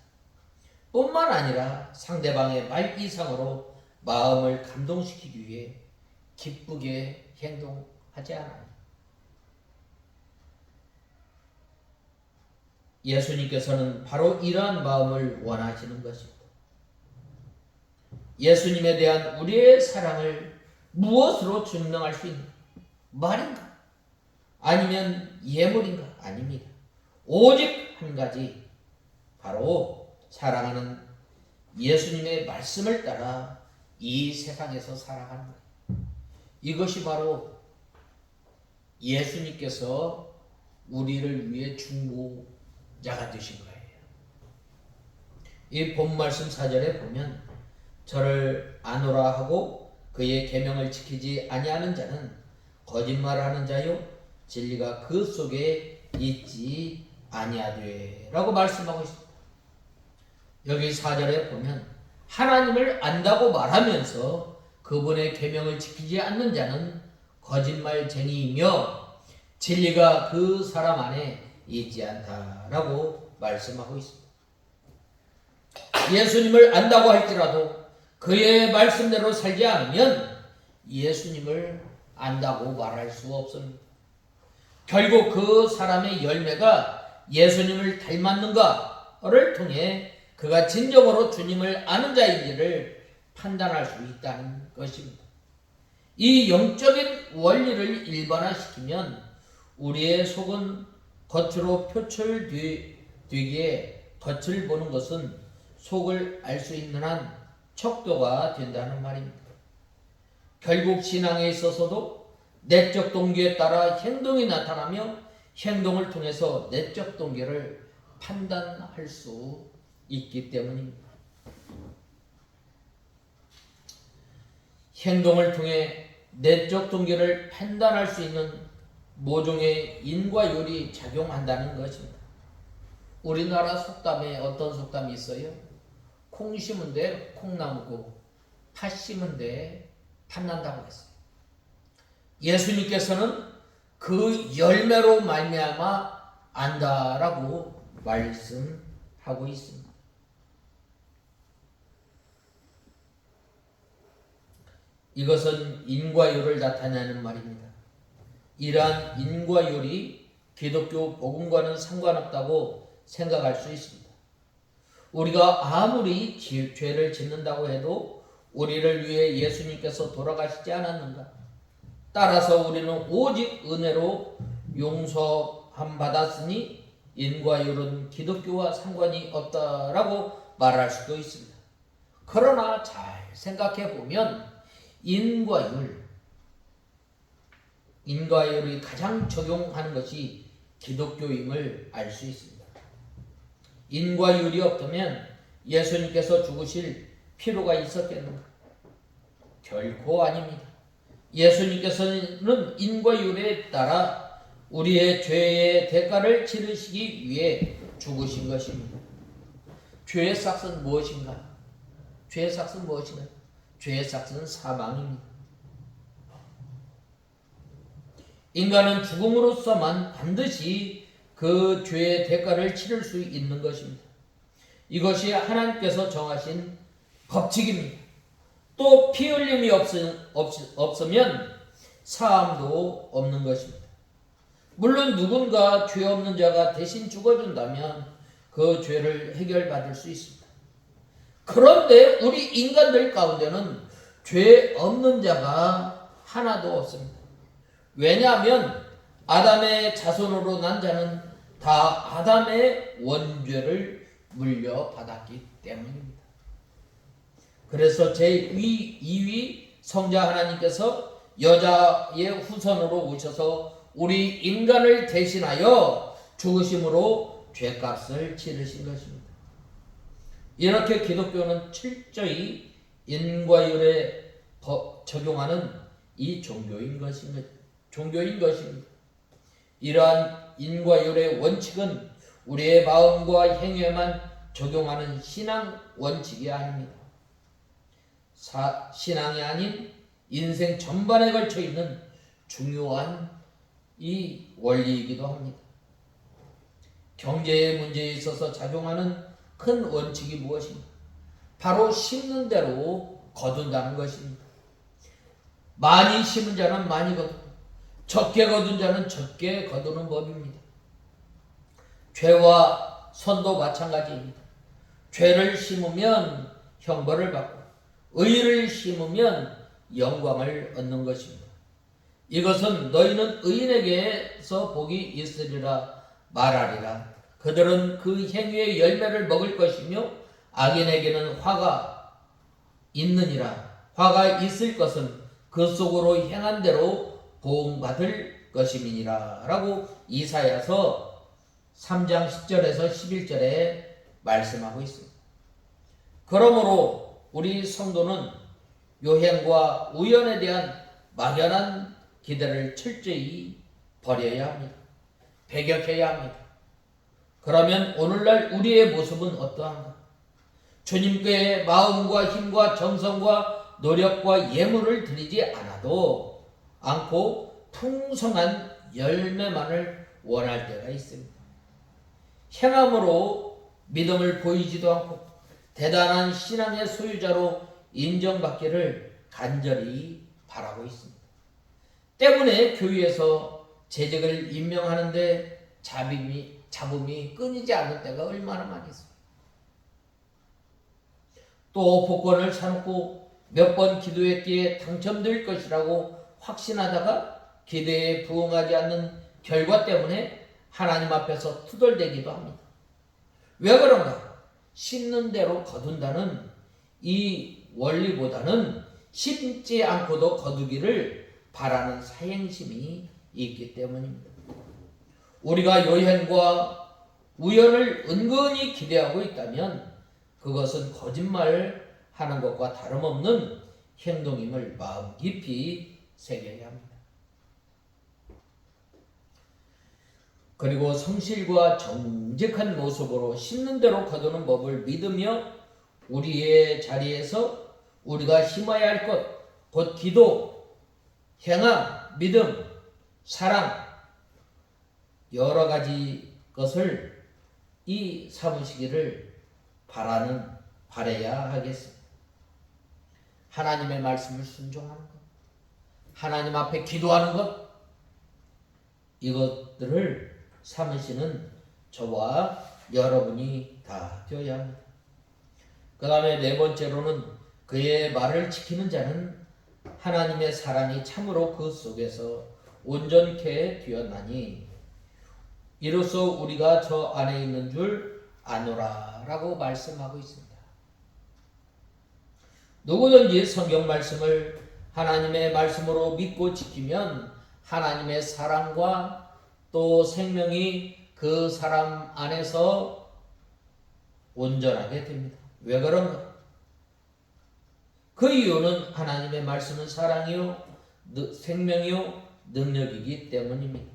뿐만 아니라 상대방의 말 이상으로 마음을 감동시키기 위해 기쁘게 행동하지 않아요. 예수님께서는 바로 이러한 마음을 원하시는 것입니다. 예수님에 대한 우리의 사랑을 무엇으로 증명할 수 있는 말인가? 아니면 예물인가? 아닙니다. 오직 한 가지, 바로 사랑하는 예수님의 말씀을 따라 이 세상에서 살아가는 거예요. 이것이 바로 예수님께서 우리를 위해 중보자가 되신 거예요. 이 본 말씀 4절에 보면 저를 아노라 하고 그의 계명을 지키지 아니하는 자는 거짓말하는 자요 진리가 그 속에 있지 아니하되 라고 말씀하고 있습니다. 여기 4절에 보면 하나님을 안다고 말하면서 그분의 계명을 지키지 않는 자는 거짓말쟁이이며 진리가 그 사람 안에 있지 않다라고 말씀하고 있습니다. 예수님을 안다고 할지라도 그의 말씀대로 살지 않으면 예수님을 안다고 말할 수 없습니다. 결국 그 사람의 열매가 예수님을 닮았는가를 통해 그가 진정으로 주님을 아는 자인지를 판단할 수 있다는 것입니다. 이 영적인 원리를 일반화시키면 우리의 속은 겉으로 표출되기에 겉을 보는 것은 속을 알 수 있는 한 척도가 된다는 말입니다. 결국 신앙에 있어서도 내적 동기에 따라 행동이 나타나며 행동을 통해서 내적 동기를 판단할 수 있기 때문입니다. 행동을 통해 내적 동기를 판단할 수 있는 모종의 인과율이 작용한다는 것입니다. 우리나라 속담에 어떤 속담이 있어요? 콩 심은 데 콩나무고 팥 심은 데 팥난다고 했어요. 예수님께서는 그 열매로 말미암아 안다라고 말씀하고 있습니다. 이것은 인과율을 나타내는 말입니다. 이러한 인과율이 기독교 복음과는 상관없다고 생각할 수 있습니다. 우리가 아무리 죄를 짓는다고 해도 우리를 위해 예수님께서 돌아가시지 않았는가? 따라서 우리는 오직 은혜로 용서함 받았으니 인과율은 기독교와 상관이 없다라고 말할 수도 있습니다. 그러나 잘 생각해 보면 인과율이 가장 적용하는 것이 기독교임을 알 수 있습니다. 인과율이 없다면 예수님께서 죽으실 필요가 있었겠는가? 결코 아닙니다. 예수님께서는 인과율에 따라 우리의 죄의 대가를 치르시기 위해 죽으신 것입니다. 죄의 삭은 무엇인가? 죄의 삭은 무엇인가? 죄의 삭은 사망입니다. 인간은 죽음으로서만 반드시 그 죄의 대가를 치를 수 있는 것입니다. 이것이 하나님께서 정하신 법칙입니다. 또 피 흘림이 없으면 사함도 없는 것입니다. 물론 누군가 죄 없는 자가 대신 죽어준다면 그 죄를 해결받을 수 있습니다. 그런데 우리 인간들 가운데는 죄 없는 자가 하나도 없습니다. 왜냐하면 아담의 자손으로 난 자는 다 아담의 원죄를 물려받았기 때문입니다. 그래서 제2위 성자 하나님께서 여자의 후손으로 오셔서 우리 인간을 대신하여 죽으심으로 죄값을 치르신 것입니다. 이렇게 기독교는 철저히 인과율에 적용하는 이 종교인 것입니다. 이러한 인과율의 원칙은 우리의 마음과 행위에만 적용하는 신앙 원칙이 아닙니다. 신앙이 아닌 인생 전반에 걸쳐 있는 중요한 이 원리이기도 합니다. 경제의 문제에 있어서 작용하는 큰 원칙이 무엇입니까? 바로 심는 대로 거둔다는 것입니다. 많이 심은 자는 많이 거두고 적게 거둔 자는 적게 거두는 법입니다. 죄와 선도 마찬가지입니다. 죄를 심으면 형벌을 받고 의를 심으면 영광을 얻는 것입니다. 이것은 너희는 의인에게서 복이 있으리라 말하리라. 그들은 그 행위의 열매를 먹을 것이며 악인에게는 화가 있느니라. 화가 있을 것은 그 속으로 행한 대로 보응받을 것임이니라 라고 이사야서 3장 10절에서 11절에 말씀하고 있습니다. 그러므로 우리 성도는 요행과 우연에 대한 막연한 기대를 철저히 버려야 합니다. 배격해야 합니다. 그러면 오늘날 우리의 모습은 어떠한가? 주님께 마음과 힘과 정성과 노력과 예물을 드리지 않고 풍성한 열매만을 원할 때가 있습니다. 행함으로 믿음을 보이지도 않고 대단한 신앙의 소유자로 인정받기를 간절히 바라고 있습니다. 때문에 교회에서 재직을 임명하는데 잡음이 끊이지 않는 때가 얼마나 많이 있습니다. 또 복권을 사놓고 몇 번 기도했기에 당첨될 것이라고 확신하다가 기대에 부응하지 않는 결과 때문에 하나님 앞에서 투덜대기도 합니다. 왜 그런가? 심는 대로 거둔다는 이 원리보다는 심지 않고도 거두기를 바라는 사행심이 있기 때문입니다. 우리가 요행과 우연을 은근히 기대하고 있다면 그것은 거짓말을 하는 것과 다름없는 행동임을 마음 깊이 새겨야 합니다. 그리고 성실과 정직한 모습으로 심는 대로 거두는 법을 믿으며 우리의 자리에서 우리가 심어야 할 것, 곧 기도, 행함, 믿음, 사랑, 여러 가지 것을 이 삼으시기를 바라야 하겠습니다. 하나님의 말씀을 순종하는 것, 하나님 앞에 기도하는 것, 이것들을 삼으시는 저와 여러분이 다 되어야 합니다. 그 다음에 네 번째로는 그의 말을 지키는 자는 하나님의 사랑이 참으로 그 속에서 온전케 되었나니 이로써 우리가 저 안에 있는 줄 아노라 라고 말씀하고 있습니다. 누구든지 성경 말씀을 하나님의 말씀으로 믿고 지키면 하나님의 사랑과 또 생명이 그 사람 안에서 온전하게 됩니다. 왜 그런가? 그 이유는 하나님의 말씀은 사랑이요 생명이요 능력이기 때문입니다.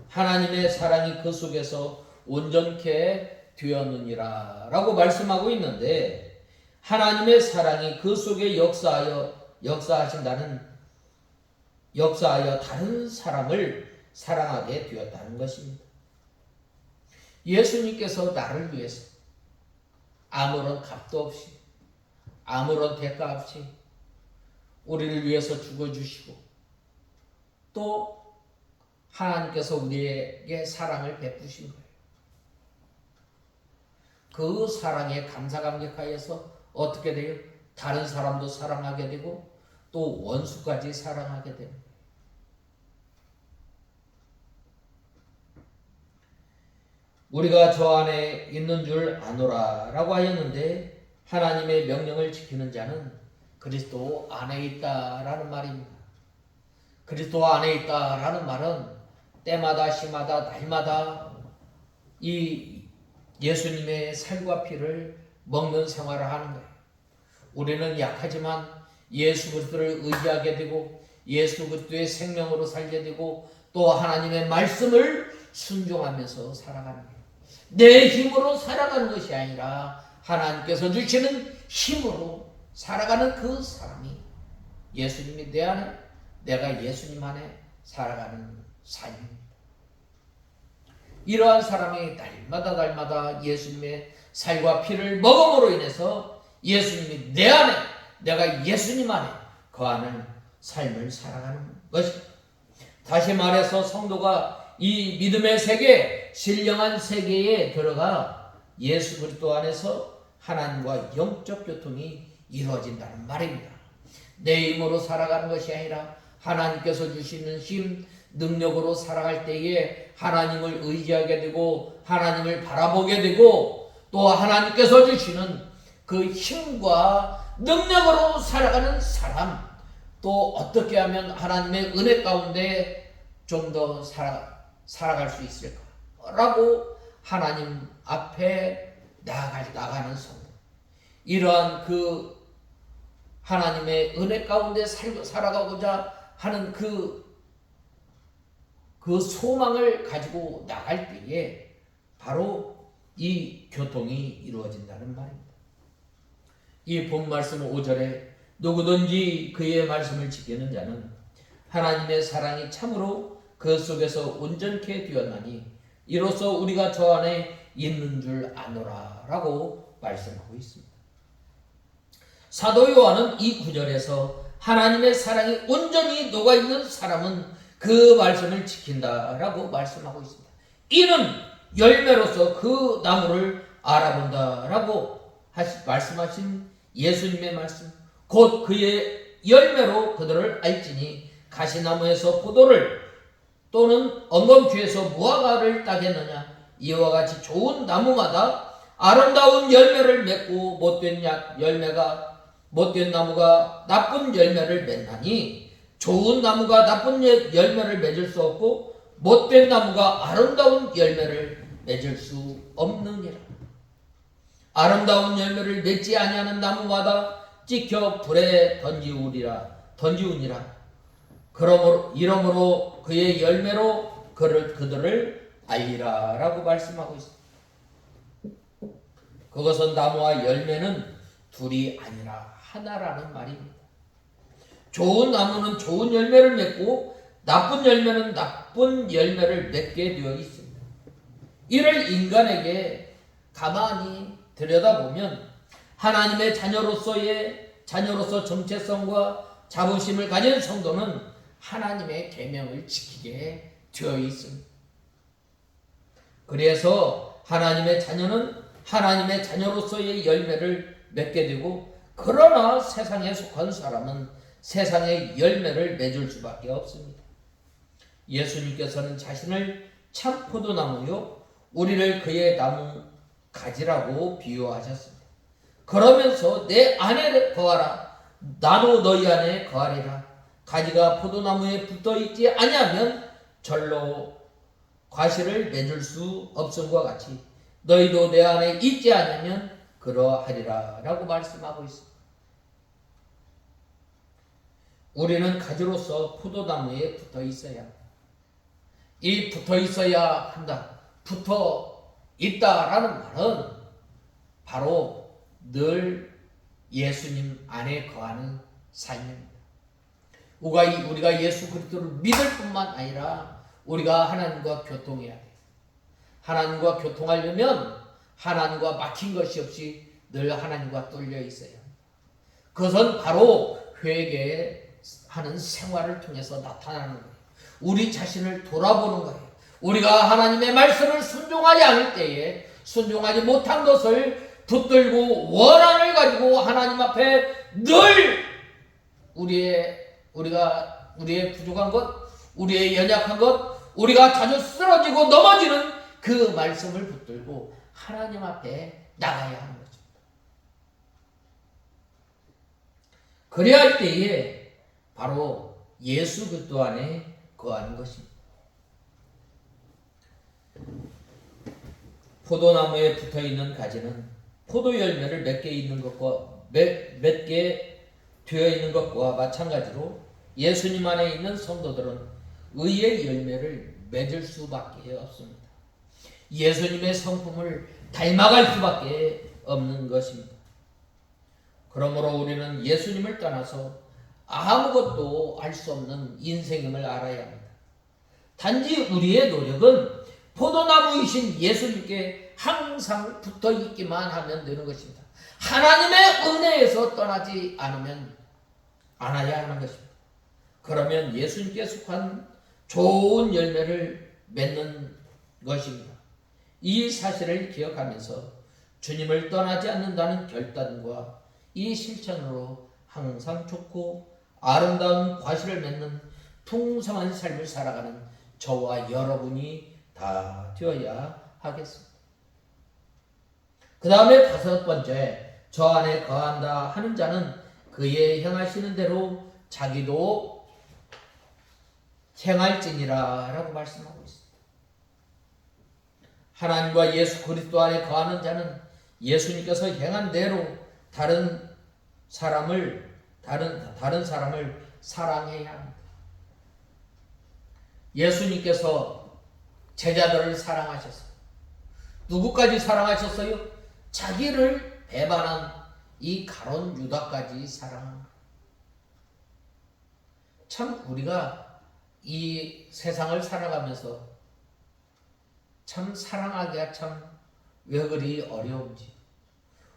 하나님의 사랑이 그 속에서 온전케 되었느니라 라고 말씀하고 있는데 하나님의 사랑이 그 속에 역사하여 다른 사람을 사랑하게 되었다는 것입니다. 예수님께서 나를 위해서 아무런 값도 없이 아무런 대가 없이 우리를 위해서 죽어주시고 또 하나님께서 우리에게 사랑을 베푸신 거예요. 그 사랑에 감사감격하여서 어떻게 돼요? 다른 사람도 사랑하게 되고 또 원수까지 사랑하게 됩니다. 우리가 저 안에 있는 줄 아노라 라고 하였는데 하나님의 명령을 지키는 자는 그리스도 안에 있다라는 말입니다. 그리스도 안에 있다라는 말은 때마다 시마다 날마다 이 예수님의 살과 피를 먹는 생활을 하는 거예요. 우리는 약하지만 예수 그리스도를 의지하게 되고 예수 그리스도의 생명으로 살게 되고 또 하나님의 말씀을 순종하면서 살아가는 거예요. 내 힘으로 살아가는 것이 아니라 하나님께서 주시는 힘으로 살아가는 그 사람이 예수님이 내 안에, 내가 예수님 안에 살아가는 삶입니다. 이러한 사람이 날마다 예수님의 살과 피를 먹음으로 인해서 예수님이 내 안에, 내가 예수님 안에 거하는 삶을 살아가는 것입니다. 다시 말해서 성도가 이 믿음의 세계, 신령한 세계에 들어가 예수 그리스도 안에서 하나님과 영적 교통이 이루어진다는 말입니다. 내 힘으로 살아가는 것이 아니라 하나님께서 주시는 힘, 능력으로 살아갈 때에 하나님을 의지하게 되고 하나님을 바라보게 되고 또 하나님께서 주시는 그 힘과 능력으로 살아가는 사람, 또 어떻게 하면 하나님의 은혜 가운데 좀 더 살아갈 수 있을까라고 하나님 앞에 나가는 성도, 이러한 그 하나님의 은혜 가운데 살아가고자 하는 그 소망을 가지고 나갈 때에 바로 이 교통이 이루어진다는 말입니다. 이 본 말씀 5절에 누구든지 그의 말씀을 지키는 자는 하나님의 사랑이 참으로 그 속에서 온전케 되었나니 이로써 우리가 저 안에 있는 줄 아노라 라고 말씀하고 있습니다. 사도 요한은 이 구절에서 하나님의 사랑이 온전히 녹아있는 사람은 그 말씀을 지킨다라고 말씀하고 있습니다. 이는 열매로서 그 나무를 알아본다라고 말씀하신 예수님의 말씀, 곧 그의 열매로 그들을 알지니 가시나무에서 포도를 또는 엉겅퀴에서 무화과를 따겠느냐. 이와 같이 좋은 나무마다 아름다운 열매를 맺고 못된 나무가 나쁜 열매를 맺나니 좋은 나무가 나쁜 열매를 맺을 수 없고 못된 나무가 아름다운 열매를 맺을 수 없느니라. 아름다운 열매를 맺지 아니하는 나무마다 찍혀 불에 던지우니라. 이러므로 그의 열매로 그들을 알리라 라고 말씀하고 있습니다. 그것은 나무와 열매는 둘이 아니라 하나라는 말입니다. 좋은 나무는 좋은 열매를 맺고 나쁜 열매는 나쁜 열매를 맺게 되어 있습니다. 이를 인간에게 가만히 들여다보면 하나님의 자녀로서 정체성과 자부심을 가진 성도는 하나님의 계명을 지키게 되어 있습니다. 그래서 하나님의 자녀는 하나님의 자녀로서의 열매를 맺게 되고, 그러나 세상에 속한 사람은 세상의 열매를 맺을 수밖에 없습니다. 예수님께서는 자신을 참 포도나무요 우리를 그의 나무 가지라고 비유하셨습니다. 그러면서 내 안에 거하라, 나도 너희 안에 거하리라. 가지가 포도나무에 붙어있지 아니하면 절로 과실을 맺을 수 없음과 같이 너희도 내 안에 있지 않으면 그러하리라 라고 말씀하고 있습니다. 우리는 가지로서 포도나무에 붙어 있어야 합니다. 이 붙어 있어야 한다, 붙어 있다라는 말은 바로 늘 예수님 안에 거하는 삶입니다. 우리가 예수 그리스도를 믿을 뿐만 아니라 우리가 하나님과 교통해야 돼요. 하나님과 교통하려면 하나님과 막힌 것이 없이 늘 하나님과 뚫려 있어야 합니다. 그것은 바로 회개하는 생활을 통해서 나타나는 거예요. 우리 자신을 돌아보는 거예요. 우리가 하나님의 말씀을 순종하지 않을 때에 순종하지 못한 것을 붙들고 원한을 가지고 하나님 앞에 늘 우리의 부족한 것, 우리의 연약한 것, 우리가 자주 쓰러지고 넘어지는 그 말씀을 붙들고 하나님 앞에 나가야 하는 거죠. 그래야 할 때에 바로 예수 그리스도 안에 거하는 것입니다. 포도나무에 붙어있는 가지는 포도 열매를 맺게 되어 있는 것과 마찬가지로 예수님 안에 있는 성도들은 의의 열매를 맺을 수밖에 없습니다. 예수님의 성품을 닮아갈 수밖에 없는 것입니다. 그러므로 우리는 예수님을 떠나서 아무것도 알 수 없는 인생임을 알아야 합니다. 단지 우리의 노력은 포도나무이신 예수님께 항상 붙어 있기만 하면 되는 것입니다. 하나님의 은혜에서 떠나지 않아야 하는 것입니다. 그러면 예수님께 속한 좋은 열매를 맺는 것입니다. 이 사실을 기억하면서 주님을 떠나지 않는다는 결단과 이 실천으로 항상 좋고 아름다운 과실을 맺는 풍성한 삶을 살아가는 저와 여러분이 다 되어야 하겠습니다. 그 다음에 5번째, 저 안에 거한다 하는 자는 그의 행하시는 대로 자기도 행할지니라 라고 말씀하고 있습니다. 하나님과 예수 그리스도 안에 거하는 자는 예수님께서 행한 대로 다른 사람을 사랑해야 합니다. 예수님께서 제자들을 사랑하셨어요. 누구까지 사랑하셨어요? 자기를 배반한 이 가룟 유다까지 사랑합니다. 참 우리가 이 세상을 살아가면서 참 사랑하기가 참 왜 그리 어려운지,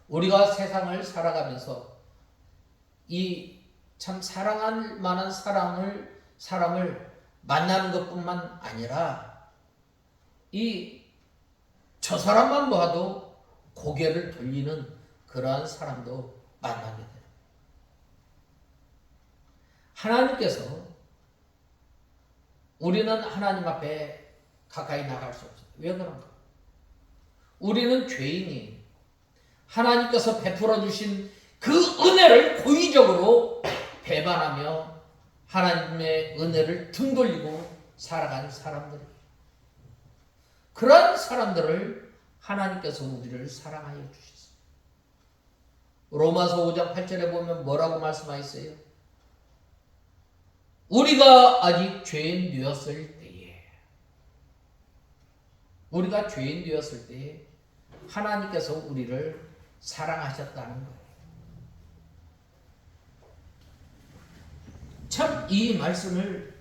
우리가 세상을 살아가면서 이 참 사랑할 만한 사람을 만나는 것뿐만 아니라 저 사람만 봐도 고개를 돌리는 그러한 사람도 만나게 돼요. 하나님께서 우리는 하나님 앞에 가까이 나갈 수 없어요. 왜 그런가? 우리는 죄인이 하나님께서 베풀어 주신 그 은혜를 고의적으로 배반하며 하나님의 은혜를 등 돌리고 살아가는 사람들, 그런 사람들을 하나님께서 우리를 사랑하여 주셨어요. 로마서 5장 8절에 보면 뭐라고 말씀하셨어요? 우리가 아직 죄인 되었을 때에 하나님께서 우리를 사랑하셨다는 거예요. 참 이 말씀을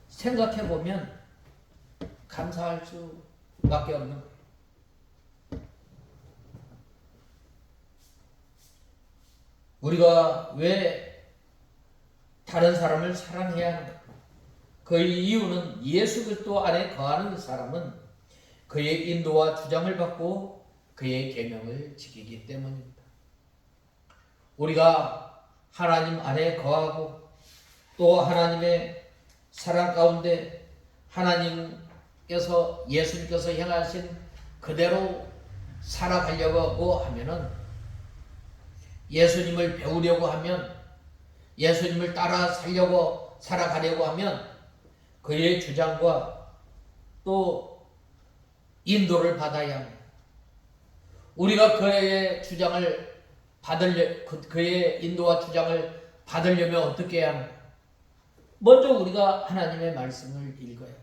생각해 보면 감사할 수밖에 없는 거예요. 우리가 왜 다른 사람을 사랑해야 하는가? 그 이유는 예수 그리스도 안에 거하는 사람은 그의 인도와 주장을 받고 그의 계명을 지키기 때문입니다. 우리가 하나님 안에 거하고 또 하나님의 사랑 가운데 하나님께서 예수님께서 행하신 그대로 살아가려고 하면은, 예수님을 배우려고 하면, 예수님을 따라 살아가려고 하면 그의 주장과 또 인도를 받아야 합니다. 우리가 그의 인도와 주장을 받으려면 어떻게 해야 합니까? 먼저 우리가 하나님의 말씀을 읽어야 돼요.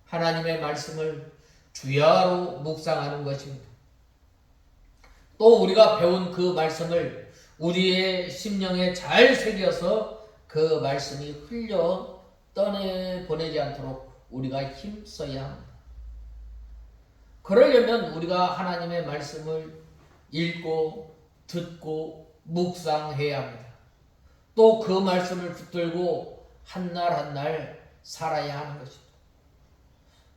하나님의 말씀을 주야로 묵상하는 것입니다. 또 우리가 배운 그 말씀을 우리의 심령에 잘 새겨서 그 말씀이 흘려 떠내보내지 않도록 우리가 힘써야 합니다. 그러려면 우리가 하나님의 말씀을 읽고 듣고 묵상해야 합니다. 또 그 말씀을 붙들고 한 날 한 날 살아야 하는 것입니다.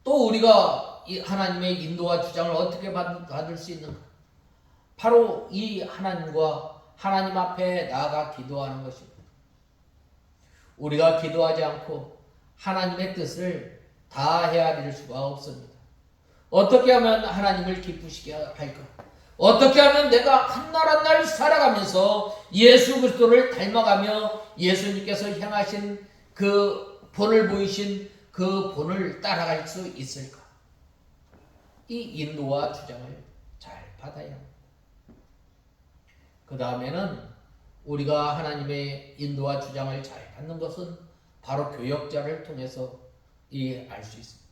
또 우리가 이 하나님의 인도와 주장을 어떻게 받을 수 있는가? 바로 이 하나님과 하나님 앞에 나아가 기도하는 것입니다. 우리가 기도하지 않고 하나님의 뜻을 다 헤아릴 수가 없습니다. 어떻게 하면 하나님을 기쁘시게 할까? 어떻게 하면 내가 한 날 한 날 살아가면서 예수 그리스도를 닮아가며 예수님께서 행하신 그 본을 보이신 그 본을 따라갈 수 있을까? 이 인도와 주장을 잘 받아야 합니다. 그 다음에는 우리가 하나님의 인도와 주장을 잘 받는 것은 바로 교역자를 통해서 알 수 있습니다.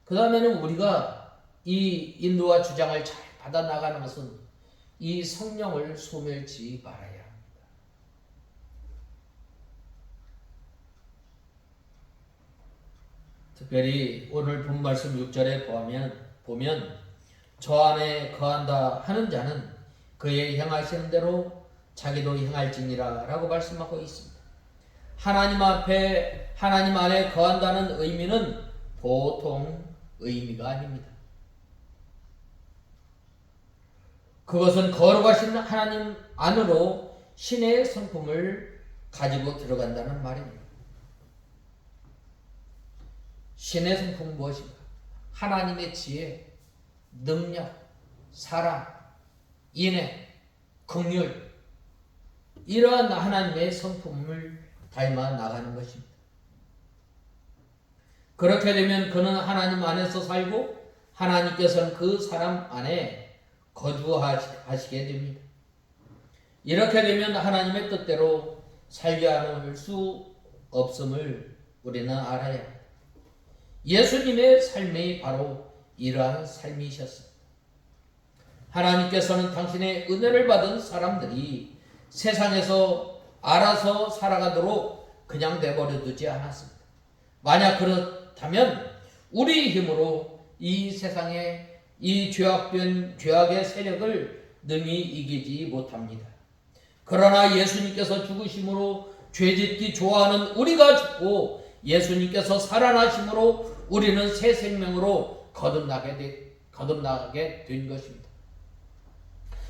그 다음에는 우리가 이 인도와 주장을 잘 받아 나가는 것은 이 성령을 소멸치 말아야 합니다. 특별히 오늘 본 말씀 6절에 보면 저 안에 거한다 하는 자는 그의 행하시는 대로 자기도 행할지니라 라고 말씀하고 있습니다. 하나님 안에 거한다는 의미는 보통 의미가 아닙니다. 그것은 거룩하신 하나님 안으로 신의 성품을 가지고 들어간다는 말입니다. 신의 성품은 무엇인가? 하나님의 지혜, 능력, 사랑, 인애, 긍휼, 이러한 하나님의 성품을 닮아 나가는 것입니다. 그렇게 되면 그는 하나님 안에서 살고 하나님께서는 그 사람 안에 거주하시게 됩니다. 이렇게 되면 하나님의 뜻대로 살게 하는 수 없음을 우리는 알아야 합니다. 예수님의 삶이 바로 이러한 삶이셨습니다. 하나님께서는 당신의 은혜를 받은 사람들이 세상에서 알아서 살아가도록 그냥 내버려 두지 않았습니다. 만약 그렇다면 우리 힘으로 이 세상의 이 죄악의 세력을 능히 이기지 못합니다. 그러나 예수님께서 죽으심으로 죄짓기 좋아하는 우리가 죽고 예수님께서 살아나심으로 우리는 새 생명으로 거듭나게 된 것입니다.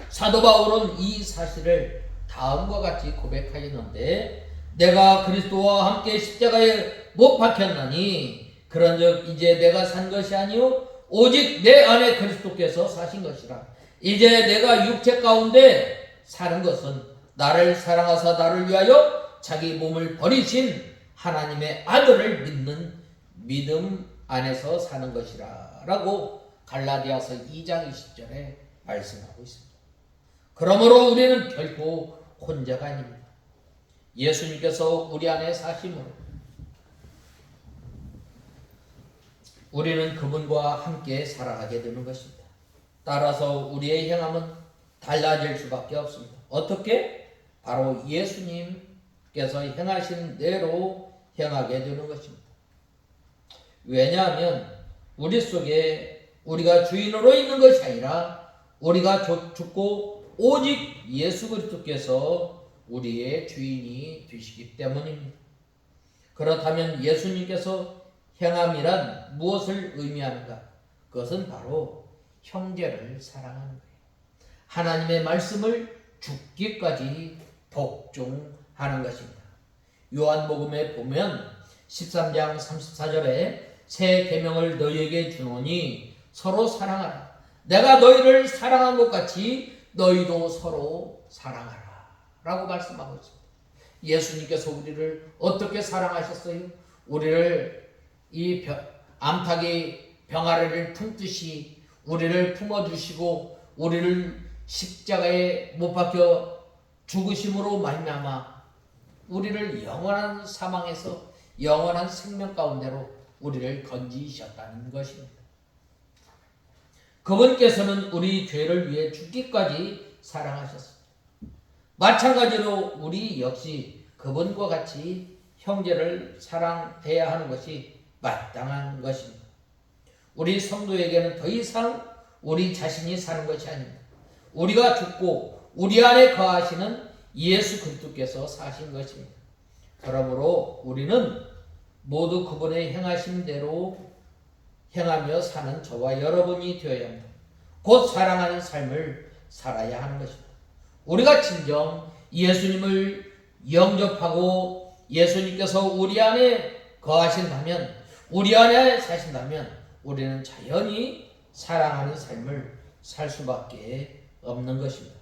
사도 바울은 이 사실을 다음과 같이 고백하였는데 내가 그리스도와 함께 십자가에 못 박혔나니 그런즉 이제 내가 산 것이 아니요 오직 내 안에 그리스도께서 사신 것이라. 이제 내가 육체 가운데 사는 것은 나를 사랑하사 나를 위하여 자기 몸을 버리신 하나님의 아들을 믿는 믿음 안에서 사는 것이라 라고 갈라디아서 2장 20절에 말씀하고 있습니다. 그러므로 우리는 결코 혼자가 아닙니다. 예수님께서 우리 안에 사심으로 우리는 그분과 함께 살아가게 되는 것입니다. 따라서 우리의 행함은 달라질 수밖에 없습니다. 어떻게? 바로 예수님께서 행하신 대로 행하게 되는 것입니다. 왜냐하면 우리 속에 우리가 주인으로 있는 것이 아니라 우리가 죽고 오직 예수 그리스도께서 우리의 주인이 되시기 때문입니다. 그렇다면 예수님께서 행함이란 무엇을 의미하는가? 그것은 바로 형제를 사랑하는 거예요. 하나님의 말씀을 죽기까지 복종하는 것입니다. 요한복음에 보면 13장 34절에 새 계명을 너희에게 주노니 서로 사랑하라. 내가 너희를 사랑한 것 같이 너희도 서로 사랑하라 라고 말씀하고 있습니다. 예수님께서 우리를 어떻게 사랑하셨어요? 우리를 이 암탉이 병아리를 품듯이 우리를 품어주시고 우리를 십자가에 못 박혀 죽으심으로 말미암아 우리를 영원한 사망에서 영원한 생명 가운데로 우리를 건지셨다는 것입니다. 그분께서는 우리 죄를 위해 죽기까지 사랑하셨습니다. 마찬가지로 우리 역시 그분과 같이 형제를 사랑해야 하는 것이 마땅한 것입니다. 우리 성도에게는 더 이상 우리 자신이 사는 것이 아닙니다. 우리가 죽고 우리 안에 거하시는 예수 그리스도께서 사신 것입니다. 그러므로 우리는 모두 그분의 행하신 대로 행하며 사는 저와 여러분이 되어야 합니다. 곧 사랑하는 삶을 살아야 하는 것입니다. 우리가 진정 예수님을 영접하고 예수님께서 우리 안에 거하신다면, 우리 안에 사신다면 우리는 자연히 사랑하는 삶을 살 수밖에 없는 것입니다.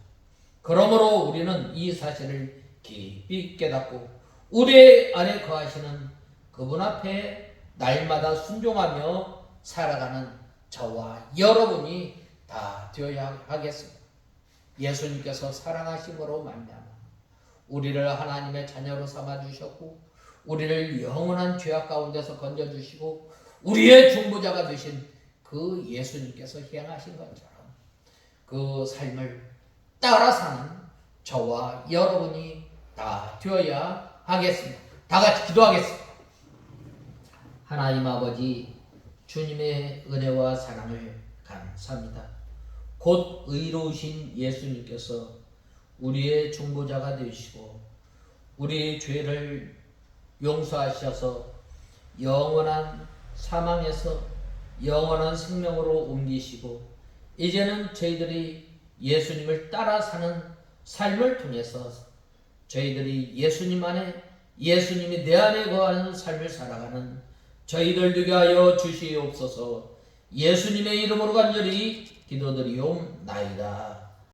그러므로 우리는 이 사실을 깊이 깨닫고 우리 안에 거하시는 그분 앞에 날마다 순종하며 살아가는 저와 여러분이 다 되어야 하겠습니다. 예수님께서 사랑하심으로 말미암아 우리를 하나님의 자녀로 삼아주셨고 우리를 영원한 죄악 가운데서 건져주시고 우리의 중보자가 되신 그 예수님께서 행하신 것처럼 그 삶을 따라 사는 저와 여러분이 다 되어야 하겠습니다. 다 같이 기도하겠습니다. 하나님 아버지, 주님의 은혜와 사랑을 감사합니다. 곧 의로우신 예수님께서 우리의 중보자가 되시고 우리의 죄를 용서하셔서 영원한 사망에서 영원한 생명으로 옮기시고 이제는 저희들이 예수님을 따라 사는 삶을 통해서 저희들이 예수님 안에, 예수님이 내 안에 거하는 삶을 살아가는 저희들 되게 하여 주시옵소서. 예수님의 이름으로 간절히 기도드리옵나이다.